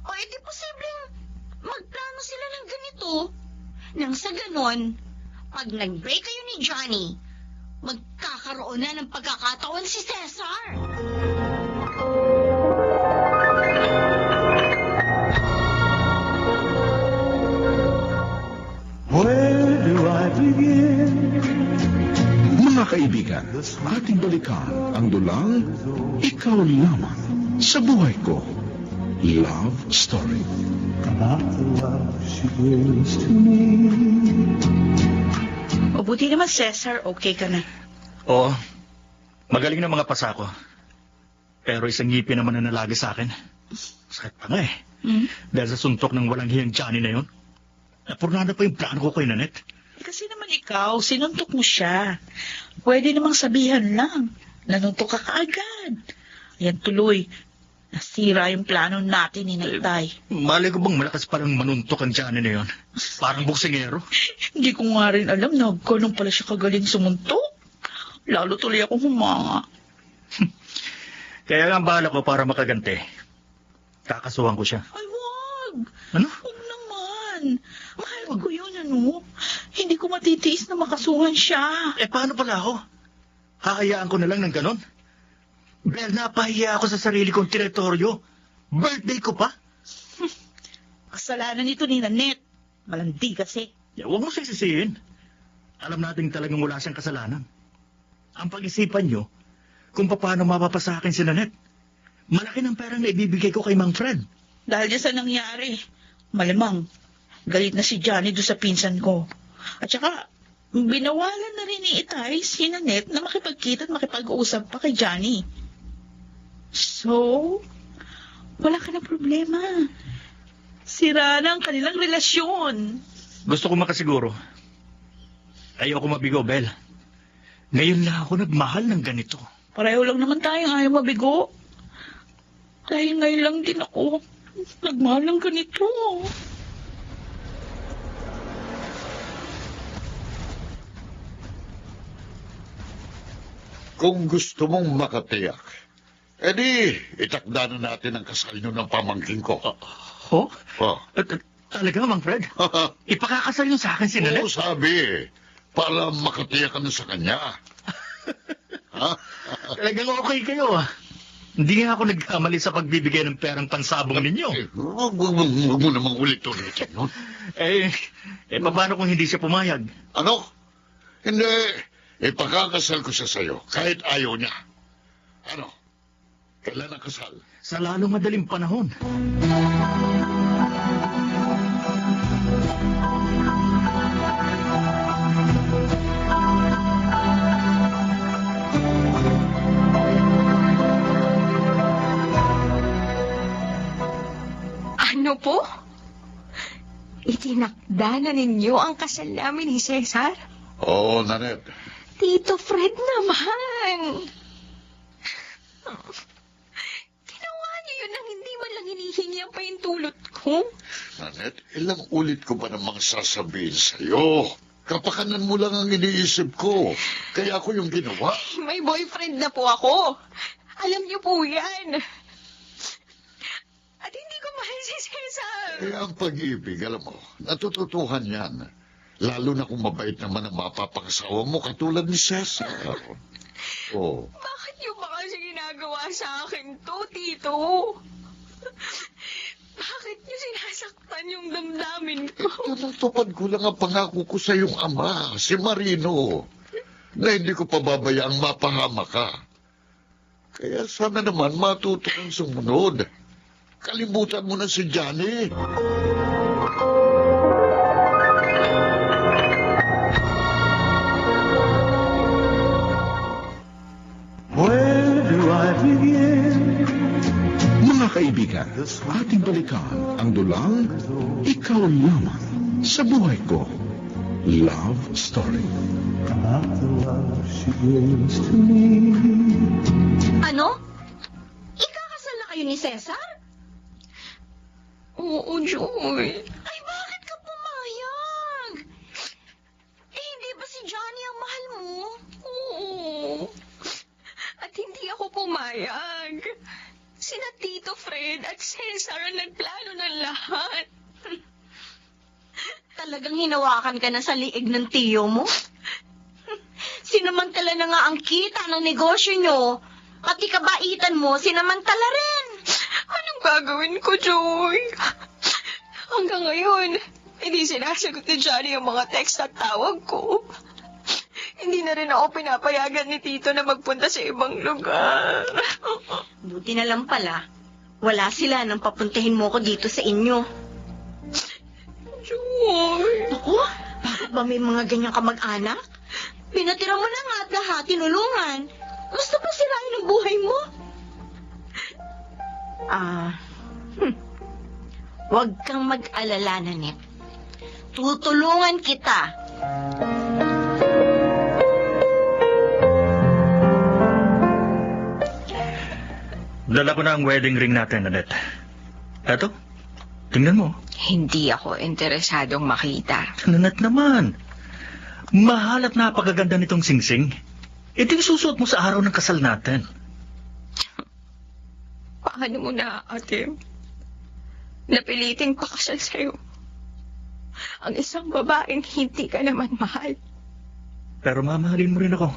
O edi posibleng magplano sila ng ganito. Nang sa ganon, pag nag-break kayo ni Johnny, magkakaroon na ng pagkakataon si Cesar. Where do I begin? Mga kaibigan, ating balikan ang dulang Ikaw Lamang sa Buhay Ko. Love Story. About the love she brings to me. O buti naman, Cesar, okay ka na. Oo. Magaling na mga pasa ko. Pero isang ngipin naman na nalagi sa akin. Sakit pa nga eh. Dahil sa suntok ng walang hiyang Johnny na yun. Napurnada pa yung plano ko kay Nanette. Kasi naman ikaw, sinuntok mo siya. Pwede namang sabihan lang. Nanuntok ka kaagad. Ayan tuloy. Nasira yung plano natin ni Naitay. Malay ko bang malakas palang manuntok ang Johnny na yun? Parang buksingero. Hindi ko nga rin alam na ganun pala siya kagaling sumuntok. Lalo tuloy akong humanga. Kaya nga ang bahala ko para makaganti. Kakasuhan ko siya. Ay, wag! Ano? Huwag naman. Mahal ko yun, ano? Hindi ko matitiis na makasuhan siya. Eh paano pala ako? Hahayaan ko na lang ng ganon? Bel, napahiya ako sa sarili kong teritoryo. Birthday ko pa. Kasalanan nito ni Nanette. Malandi kasi. Huwag mo sisisihin. Alam natin talagang wala siyang kasalanan. Ang pag-isipan nyo, kung paano mapapasa akin si Nanette. Malaki ng perang na ibibigay ko kay Mang Fred. Dahil dyan sa nangyari, malamang, galit na si Johnny doon sa pinsan ko. At saka, binawalan na rin ni Itay si Nanette na makipagkita at makipag-usap pa kay Johnny. So, wala ka na problema. Sira na ang kanilang relasyon. Gusto ko makasiguro. Ayoko mabigo, Bel. Ngayon na ako nagmahal ng ganito. Pareho lang naman tayong ayaw mabigo. Dahil ngayon lang din ako nagmahal ng ganito. Kung gusto mong makatiyak, edi itakda na natin ang kasal nyo ng pamangking ko. Ho? Oh. Talaga, Mang Fred? Ipakakasal yun sa akin si Oo, Nanette? sabi. Para makatiyak ka na sa kanya. Ha? Talagang okay kayo, ah. Hindi nga ako nagkamali sa pagbibigay ng perang pansabong ninyo. Huwag mo namang ulit-ulitin nun. Paano kung hindi siya pumayag? Ano? Hindi. Ipakakasal ko siya sa'yo, kahit ayaw niya. Ano? Kailan ang kasal? Sa lalong madaling panahon. Ano po? Itinakda na ninyo ang kasal namin ni Cesar? Oo, Nanette. Tito Fred naman. Ginawa niyo yun nang hindi man lang hinihingi ang paintulot ko. Nanette, ilang ulit ko ba namang sasabihin sa'yo? Kapakanan mo lang ang iniisip ko. Kaya ako yung ginawa. May boyfriend na po ako. Alam niyo po yan. At hindi ko mahal si Cesar. Kaya ang pag-ibig, alam mo, natututuhan yan. Lalo na kung mabait naman ang mapapakasawa mo katulad ni Cesar. Oh. Bakit niyo ba kasi ginagawa sa akin to, Tito? Bakit niyo sinasaktan yung damdamin ko? Natupad ko lang ang pangako ko sa iyong ama, si Marino, na hindi ko pababayaang mapahama ka. Kaya sana naman matuto kang sumunod. Kalimutan mo na si Johnny. Where do I begin? Mga kaibigan, ating balikan ang dulang Ikaw Lamang sa Buhay Ko. Love Story. About the love she brings to me. Ano? Ikakasal na kayo ni Cesar? Oo, Joy. Ay, bakit ka pumayag? Eh, hindi ba si Johnny ang mahal mo? Oo. At hindi ako pumayag. Sina Tito Fred at Cesar ang nagplano ng lahat. Talagang hinawakan ka na sa liig ng tiyo mo? Sinamantala na nga ang kita ng negosyo nyo. Pati kabaitan mo, sinamantala rin. Anong gagawin ko, Joy? Hanggang ngayon, hindi sinasagot ni Johnny ang mga text at tawag ko. Hindi na rin ako pinapayagan ni Tito na magpunta sa ibang lugar. Buti na lang pala, wala sila nang papuntahin mo ko dito sa inyo. Joy. Naku, bakit ba may mga ganyan kamag-anak? Pinatira mo na nga at lahat tinulungan. Gusto pa sirain ang buhay mo? Huwag kang mag-alala, Nanette. Tutulungan kita. Dala ko na ang wedding ring natin, Nanette. Eto, tingnan mo. Hindi ako interesadong makita. Nanette naman. Mahal at napakaganda nitong singsing. Ito yung susuot mo sa araw ng kasal natin. Paano mo na, ate? Napiliting pakasal sa'yo. Ang isang babaeng hindi ka naman mahal. Pero mamahalin mo rin ako.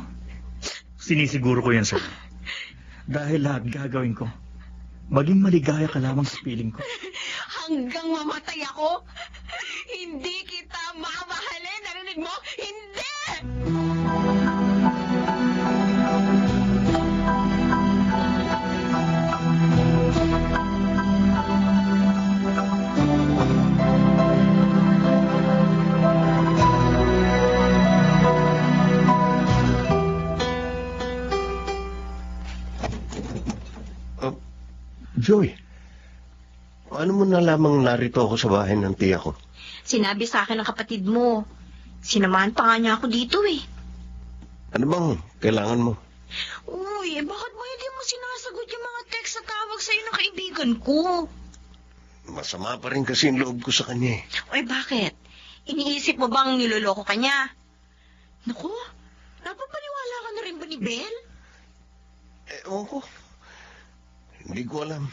Sinisiguro ko yan sa'yo. Dahil lahat gagawin ko. Maging maligaya ka lamang sa piling ko. Hanggang mamatay ako, hindi kita mamahalin. Narinig mo? Hindi! Joy, paano mo nalamang narito ako sa bahay ng tiya ko? Sinabi sa akin ng kapatid mo. Sinamahan pa nga niya ako dito eh. Ano bang kailangan mo? Uy, bakit mo hindi mo sinasagot yung mga text sa tawag sa'yo ng kaibigan ko? Masama pa rin kasi yung loob ko sa kanya eh. Uy, bakit? Iniisip mo bang niloloko ka niya? Naku, napapaniwala ka na rin ba ni Belle? Ewan ko. Hindi ko alam.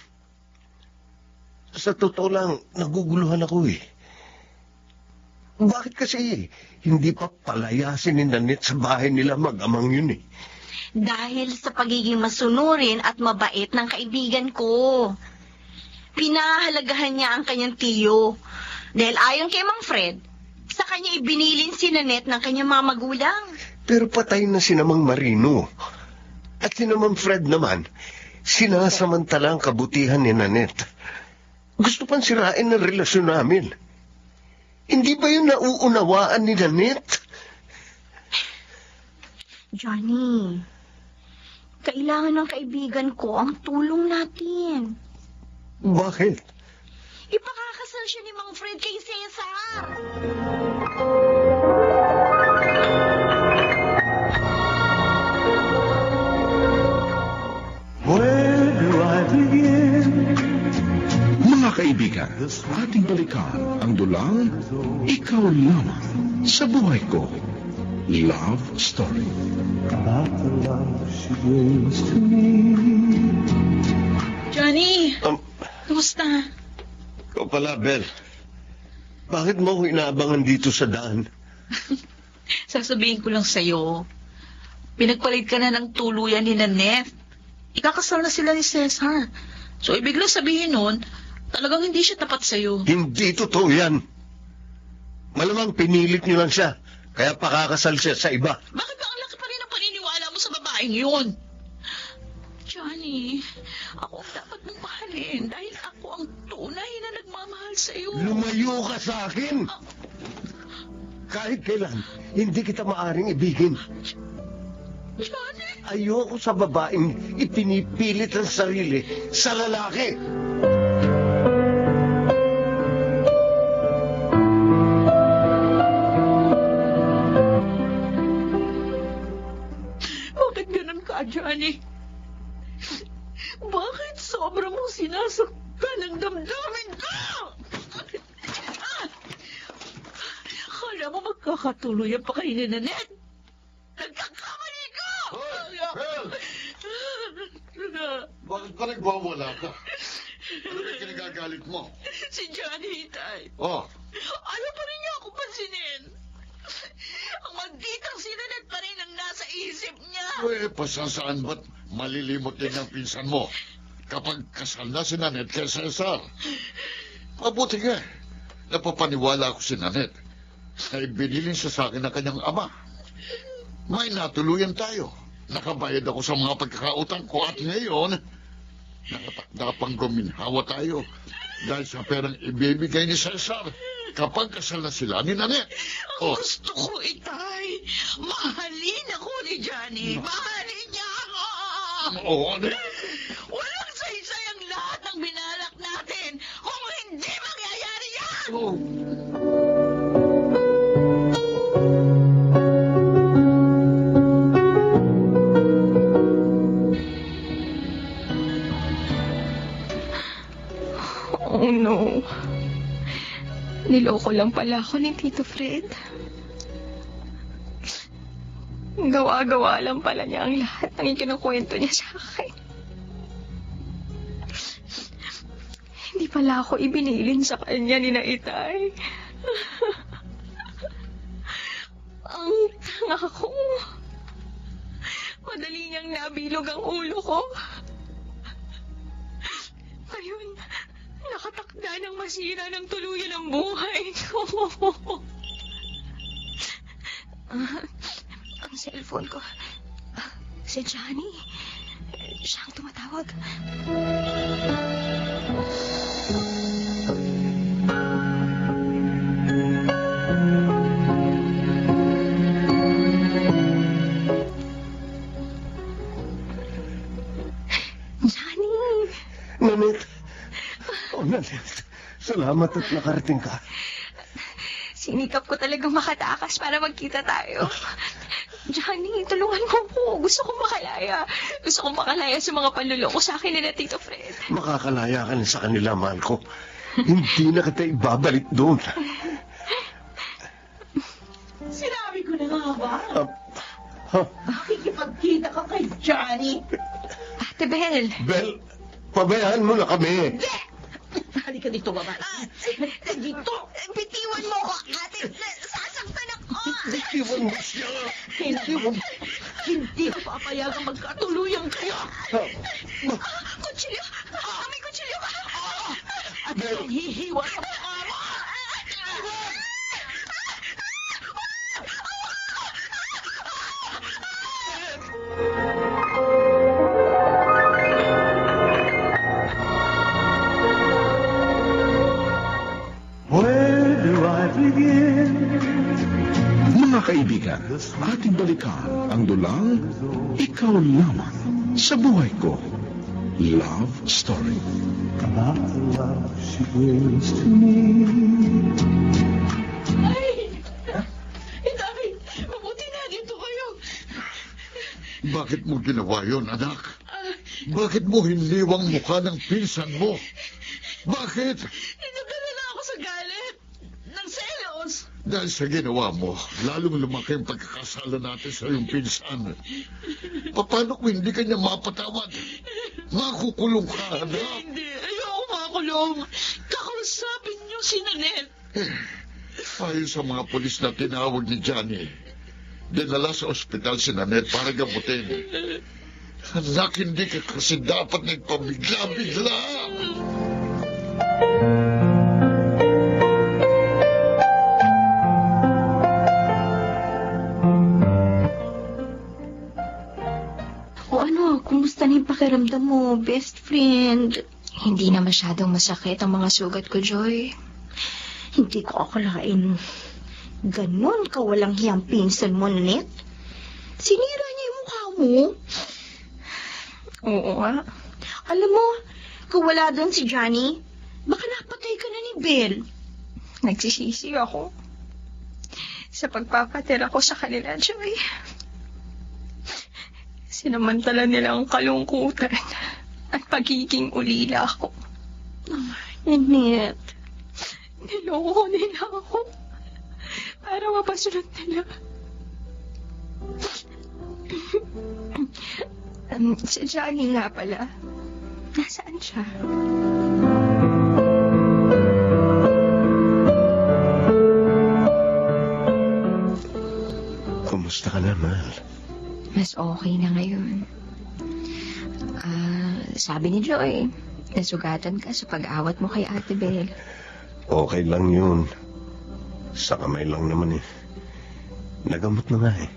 Sa totoo lang, naguguluhan ako eh. Bakit kasi hindi pa palayasin ni Nanette sa bahay nila mag-amang yun eh? Dahil sa pagiging masunurin at mabait ng kaibigan ko. Pinahalagahan niya ang kanyang tiyo. Dahil ayon kay Mang Fred, sa kanya ibinilin si Nanette ng kanyang mga magulang. Pero patay na si Namang Marino. At si Namang Fred naman, sinasamantala ang kabutihan ni Nanette. Gusto pang sirain ang relasyon namin. Hindi ba yun nauunawaan ni Nanette? Johnny, kailangan ng kaibigan ko ang tulong natin. Bakit? Ipakakasal siya ni Mang Fred kay Cesar. Where do I begin? Mga kaibigan, ating balikan ang dulang Ikaw Lamang sa Buhay Ko. Love Story. About the love she brings to me. Johnny, kumusta? Ikaw pala, Belle. Bakit mo ako inaabangan dito sa daan? Sasabihin ko lang sa'yo, pinagpalit ka na ng tuluyan ni Nanette. Ikakasal na sila ni Cesar. So, ibig lang sabihin nun, talagang hindi siya tapat sa'yo. Hindi totoo yan. Malamang pinilit niyo lang siya, kaya pakakasal siya sa iba. Bakit ba ang laki pa rin ang paniniwala mo sa babaeng yun? Johnny, ako ang dapat mong mahalin dahil ako ang tunay na nagmamahal sa'yo. Lumayo ka sa akin! Kahit kailan, hindi kita maaring ibigin. Johnny! Ayoko sa babaeng ipinipilit ang sarili sa lalaki. Bakit ganun ka, Johnny? Bakit sobra mong sinasaktan ang damdamin ko? Akala mo magkakatuluyan pa kayo ni Nanette? Nagkakamali ko! Belle! Bakit pa nagwawala ka? Ano ba kinagagalit mo? Si Johnny, Tay. Oh, Ayaw pa rin niya ako pansinin. Ang magditang sinanet pa rin ang nasa isip niya. pasasaan ba't malilimot din ang pinsan mo kapag kasal na si Nanette kay Cesar? Mabuti nga. Napapaniwala ako si Nanette ay binilin siya sa akin ng kanyang ama. May natuluyan tayo. Nakabayad ako sa mga pagkakautang ko at ngayon, nakatakdapang guminhawa tayo dahil sa perang ibibigay ni Cesar kapag kasal na sila ni Nanette. Ang gusto ko, Itay, mahalin ako ni Johnny. Mahalin niya ako. Oo, Walang saysay ang lahat ng binalak natin kung hindi mangyayari yan. Oh no. Niloko lang pala ako ni Tito Fred. Gawa-gawa lang pala niya ang lahat ng ikinukwento niya sa akin. Hindi pala ako ibinilin sa kanya ni Naitay. Ang tanga ko. Madali niyang nabilog ang ulo ko. Ngayon, nakatakda ng masira ng tuluyan ang buhay ko. Ang cellphone ko. Si Johnny. Siya ang tumatawag. Johnny! Nanette! Oh, Nanette. Salamat at nakarating ka. Sinikap ko talagang makatakas para magkita tayo. Johnny, tulungan mo po. Gusto kong makalaya. Gusto kong makalaya sa mga panluloko sa akin nila Tito Fred. Makakalaya ka na sa kanila, mahal ko. Hindi na kita ibabalik doon. Sinabi ko na nga ba? Ha? Makikipagkita ka kay Johnny. Ate Bel. Bel, pabayaan mo na kami. Halika dito, babae. Dito. Bitiwan mo ko, ate. Sasaktan ako. Bitiwan mo siya. Hindi ko papayagang magkatuluyan kayo. Kutsilyo! May kutsilyo ka! At ang hihiwa sa mukha mo. Where do I begin? Mga kaibigan, ating balikan ang dulang Ikaw Lamang sa Buhay Ko. Love Story. About the love she brings to me. Ay! Itay! Mabuti na dito kayo. bakit mo ginawa yun, anak? Bakit mo hiniwang mukha ng pinsan mo? Bakit? Nagdala ako sa galit. Ng selos. Dahil sa ginawa mo, lalong lumaki ang pagkakasala natin sa iyong pinsan. Paano kung hindi ka niya mapatawad? Makukulong ka, anak. Hindi. Ayoko makulong. Kakausapin niyo si Nanette. Ayon sa mga pulis na tinawag ni Johnny, dinala sa ospital si Nanette para gamutin. Anak, hindi ka kasi dapat nagpabigla-bigla. O ano, kumusta na yung pakiramdam mo, best friend? Hindi na masyadong masakit ang mga sugat ko, Joy. Hindi ko akalain. Ganon ka walang hiyang pinsan mo, Nanette. Sinira niya yung mukha mo. Oo nga. Alam mo, kung wala doon si Johnny, baka napatay ka na ni Belle. Nagsisisi ako sa pagpapatira ko sa kanila, Joy. Sinamantala nila ang kalungkutan at pagiging ulila ko. Nanette. Niloko nila ako para mapasunod nila. Si Johnny nga pala. Nasaan siya? Kumusta ka na, Mal? Mas okay na ngayon. Sabi ni Joy, nasugatan ka sa pag-awat mo kay Ate Bel. Okay lang yun. Sa kamay lang naman eh. Nagamot na nga eh.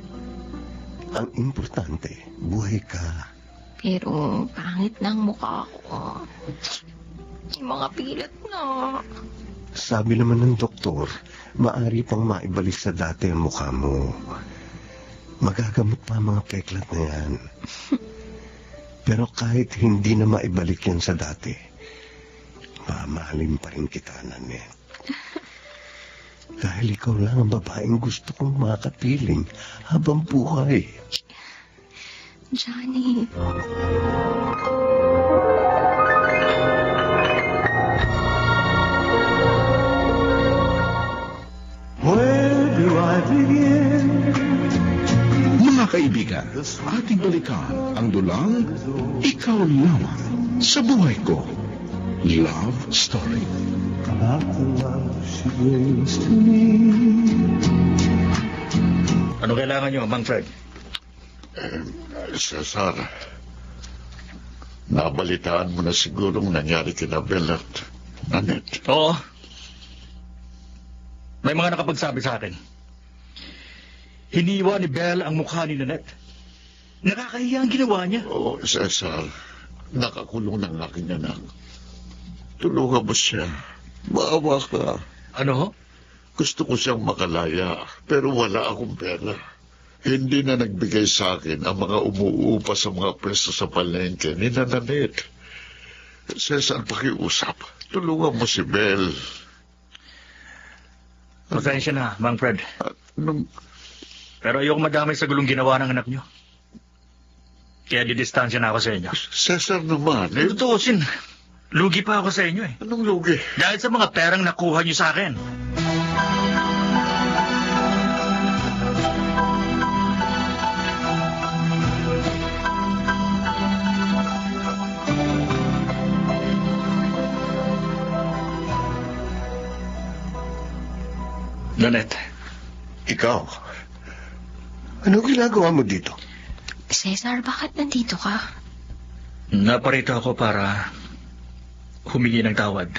Ang importante, buhay ka. Pero pangit ng mukha ko. Yung mga pilat na. Sabi naman ng doktor, maari pang maibalik sa dati ang mukha mo. Magagamot pa ang mga peklat na yan. Pero kahit hindi na maibalik yan sa dati, mamahalin pa rin kita, Nanette. Dahil ikaw lang ang babaeng gusto kong makapiling habang buhay. Johnny. Where do I begin? Mga kaibigan, ating balikan ang dulang Ikaw Lamang sa Buhay Ko. Love Story. About the love she brings to me. Ano kailangan nyo, Mang Fred? Cesar, nabalitaan mo na sigurong nangyari kina Bel at Nanette. Oo. May mga nakapagsabi sa akin. Hiniwa ni Belle ang mukha ni Nanette. Nakakahiya ang ginawa niya. Oo, Cesar, nakakulong ng aking anak. Tulungan mo siya. Maawa ka. Ano ho? Gusto ko siyang makalaya, pero wala akong pera. Hindi na nagbigay sa akin ang mga umuupa sa mga pwesto sa palengke ni Nanette. Cesar, pakiusap. Tulungan mo si Belle. Pasensya na, Mang Fred. At nung... Pero ayoko madamay sa gulong ginawa ng anak niyo. Kaya didistansya na ako sa inyo. Cesar naman, eh. Tutusin. Lugi pa ako sa inyo eh. Anong lugi? Dahil sa mga perang nakuha niyo sa akin. Nanette. Ikaw, ano ginagawa mo dito? Cesar, bakit nandito ka? Naparito ako para humingi ng tawad.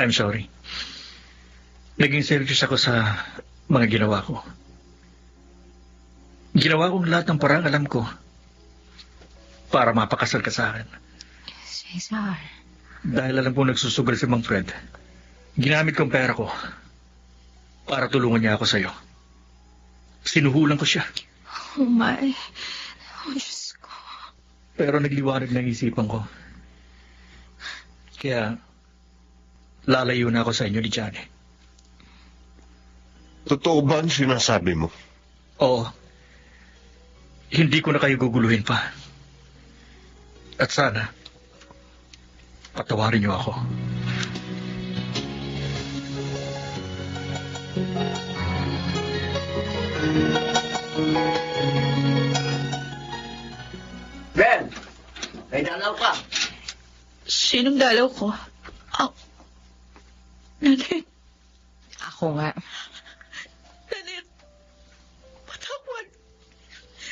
I'm sorry. Naging serious ako sa mga ginawa ko. Ginawa kong lahat ng parang alam ko para mapakasal ka sa akin. Cesar. Dahil alam kong nagsusugal si Mang Fred, ginamit kong pera ko para tulungan niya ako sa'yo. Sinuhulan ko siya. Oh my. Oh, Diyos ko. Pero nagliwanag ng isipan ko. Kaya, lalayo na ako sa inyo ni Johnny. Totoo ba ang sinasabi mo? Oo. Hindi ko na kayo guguluhin pa. At sana, patawarin niyo ako. Ben! May dalaw ka. Sinong dalaw ko? Nanette. Ako nga. Nanette. Patawad.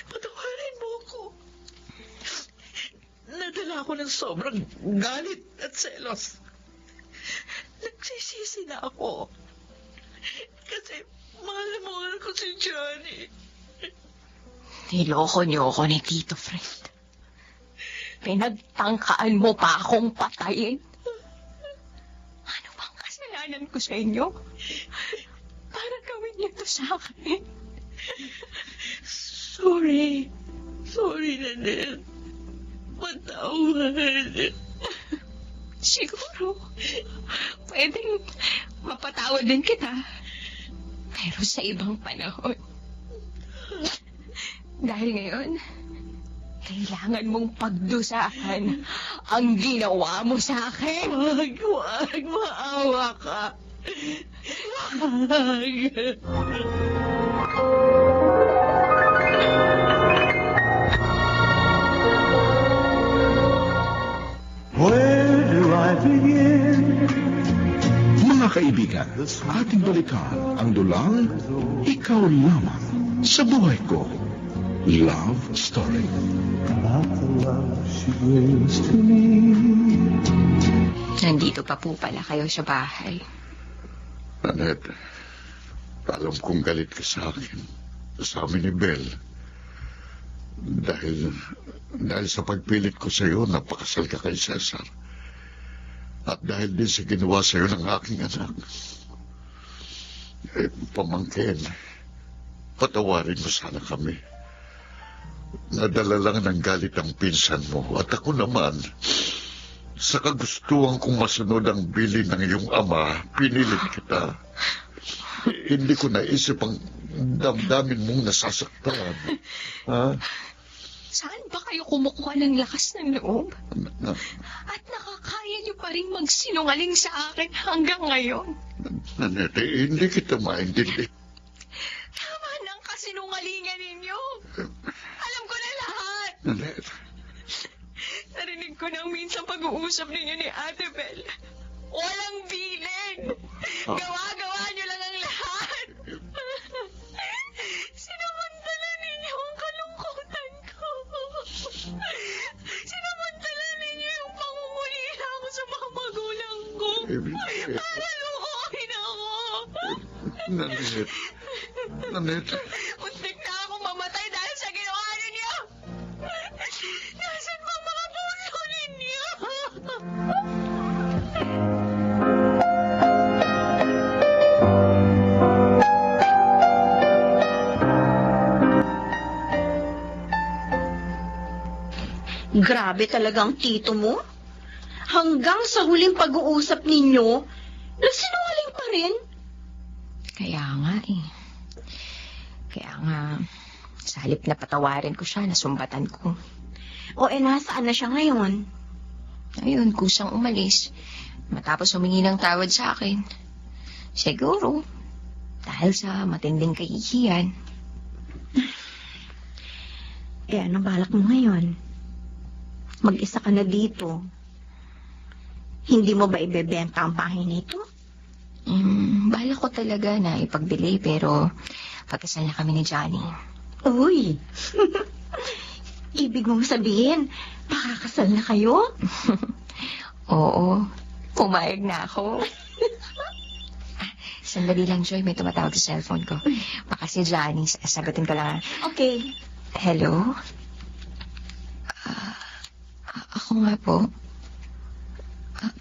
Patawarin mo ako. Nadala ako ng sobrang galit at selos. Nagsisisi na ako. Kasi mahal ko si Johnny. Niloko niyo ako ni Tito Fred. Pinagtangkaan mo pa akong patayin. Ano bang kasalanan ko sa inyo? Para gawin niyo to sa akin. Sorry. Sorry, Nanette. Patawad. Siguro, pwedeng mapatawad din kita. Pero sa ibang panahon. Dahil ngayon, kailangan mong pagdusahan ang ginawa mo sa akin. Wag, maawa ka. Wag. ating balikan ang dulang Ikaw Lamang sa Buhay Ko. Love Story. About the love she brings to me. Nandito pa po pala kayo sa bahay. Nanette, alam kong galit ka sa akin, sa amin ni Belle. Dahil sa pagpilit ko sa iyo, napakasal ka kay Cesar. At dahil din sa ginawa sa iyo ng aking anak. Pamangkin, patawarin mo sana kami. Nadala lang ng galit ang pinsan mo at ako naman, sa kagustuhan kong masunod ang bilin ng iyong ama, pinilit kita. Hindi ko naisip ang damdamin mong nasasaktan. Ha? Saan ba kayo kumukuha ng lakas ng loob? At nakakaya niyo pa rin magsinungaling sa akin hanggang ngayon? Nanette, hindi kita maintindihan. Tama ng kasinungalingan ninyo. Alam ko na lahat. Nanette. Narinig ko nang minsan pag-uusap ninyo ni Ate Belle. Walang bilin. Gawa-gawa niyo lang ang lahat. Sinamantala ninyo ang kalungkutan ko. Sinamantala ninyo yung pangungulila ko sa mga magulang ko. Para lukuhin ako. Nanette. Nanette. Muntik na akong mamatay dahil sa ginawa ninyo. Nasaan ba mga puso ninyo? Grabe talagang tito mo. Hanggang sa huling pag-uusap ninyo, nagsinungaling pa rin. Kaya nga eh. Kaya nga, sa halip na patawarin ko siya, nasumbatan ko. O nasaan na siya ngayon? Ayun, kusang umalis. Matapos humingi ng tawad sa akin. Siguro, dahil sa matinding kahihiyan. Anong balak mo ngayon? Mag-isa ka na dito. Hindi mo ba ibebenta ang bahay nito? Balak ko talaga na ipagbili, pero pagkasal na kami ni Johnny. Uy! Ibig mong sabihin, pakakasal na kayo? Oo, pumayag na ako. Sandali lang, Joy, may tumatawag sa cellphone ko. Baka si Johnny, sagutin ko lang. Okay. Hello? Ako nga po.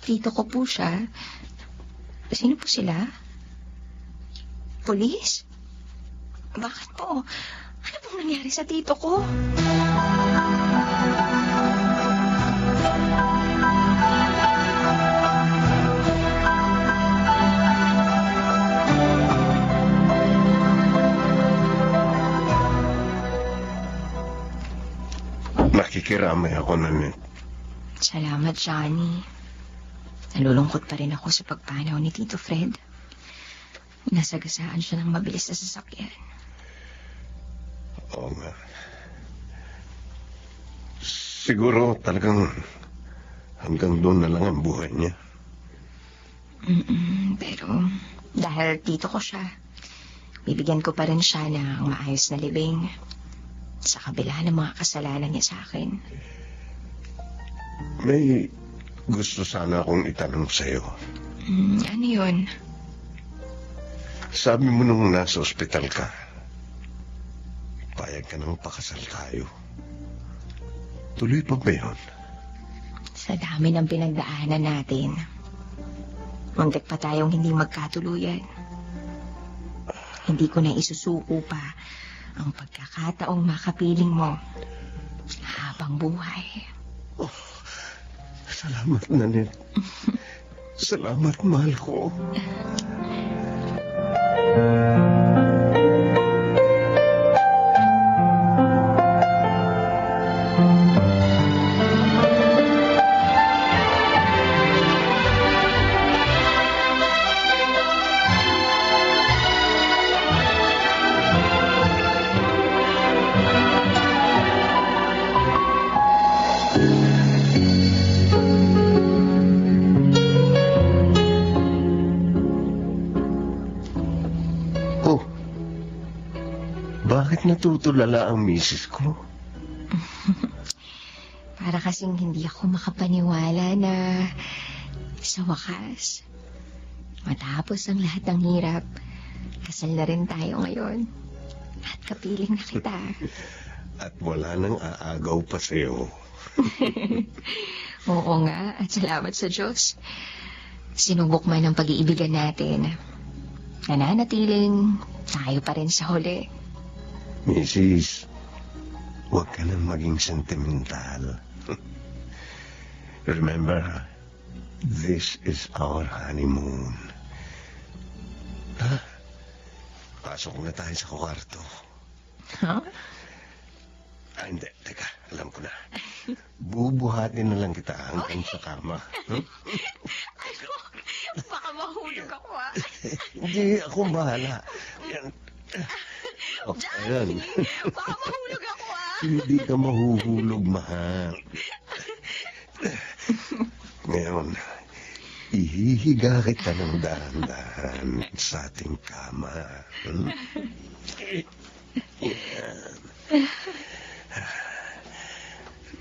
Tito ko po siya. Sino po sila? Police? Bakit po? Ano pong nangyari sa tito ko? Nakikiramay ako, Nanette. Salamat, Johnny. Nalulungkot pa rin ako sa pagpanaw ni Tito Fred. Nasagasaan siya ng mabilis na sasakyan. Oo nga. Siguro talagang hanggang doon na lang ang buhay niya. Pero dahil tito ko siya, bibigyan ko pa rin siya ng maayos na libing sa kabila ng mga kasalanan niya sa akin. May gusto sana akong itanong sa'yo. Ano yun? Sabi mo nung nasa ospital ka, payag ka nang pakasal tayo. Tuloy pa ba yun? Sa dami ng pinagdaanan natin, muntik pa tayong hindi magkatuluyan. Hindi ko na isusuko pa ang pagkakataong makapiling mo habang buhay. Oh, salamat, Nanette. Salamat, mahal ko. natutulala ang misis ko? Para kasing hindi ako makapaniwala na sa wakas, matapos ang lahat ng hirap, kasal na rin tayo ngayon. At kapiling na kita. At wala nang aagaw pa sa'yo. Oo nga, at salamat sa Diyos. Sinubok man ang pag-iibigan natin. Nananatiling tayo pa rin sa huli. Mrs., huwag ka nang maging sentimental. Remember, this is our honeymoon. Ha? Pasok na tayo sa kwarto. Huh? Hindi. Teka, alam ko na. Bubuhatin na lang kita hanggang sa kama. Ano? Baka mahulog ako, ah. Hindi, ako bahala. Yan. Oh, ayan. Baka mahulog ako, ah. Hindi ka mahuhulog, mahal. Ngayon, ihihiga kita ng dahan-dahan sa ating kama. Yan.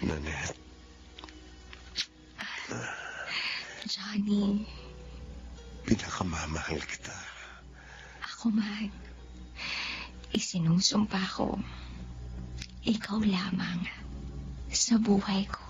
Nanette. Johnny, Pinakamamahal kita. ako man. Isinusumpa ko. Ikaw lamang sa buhay ko.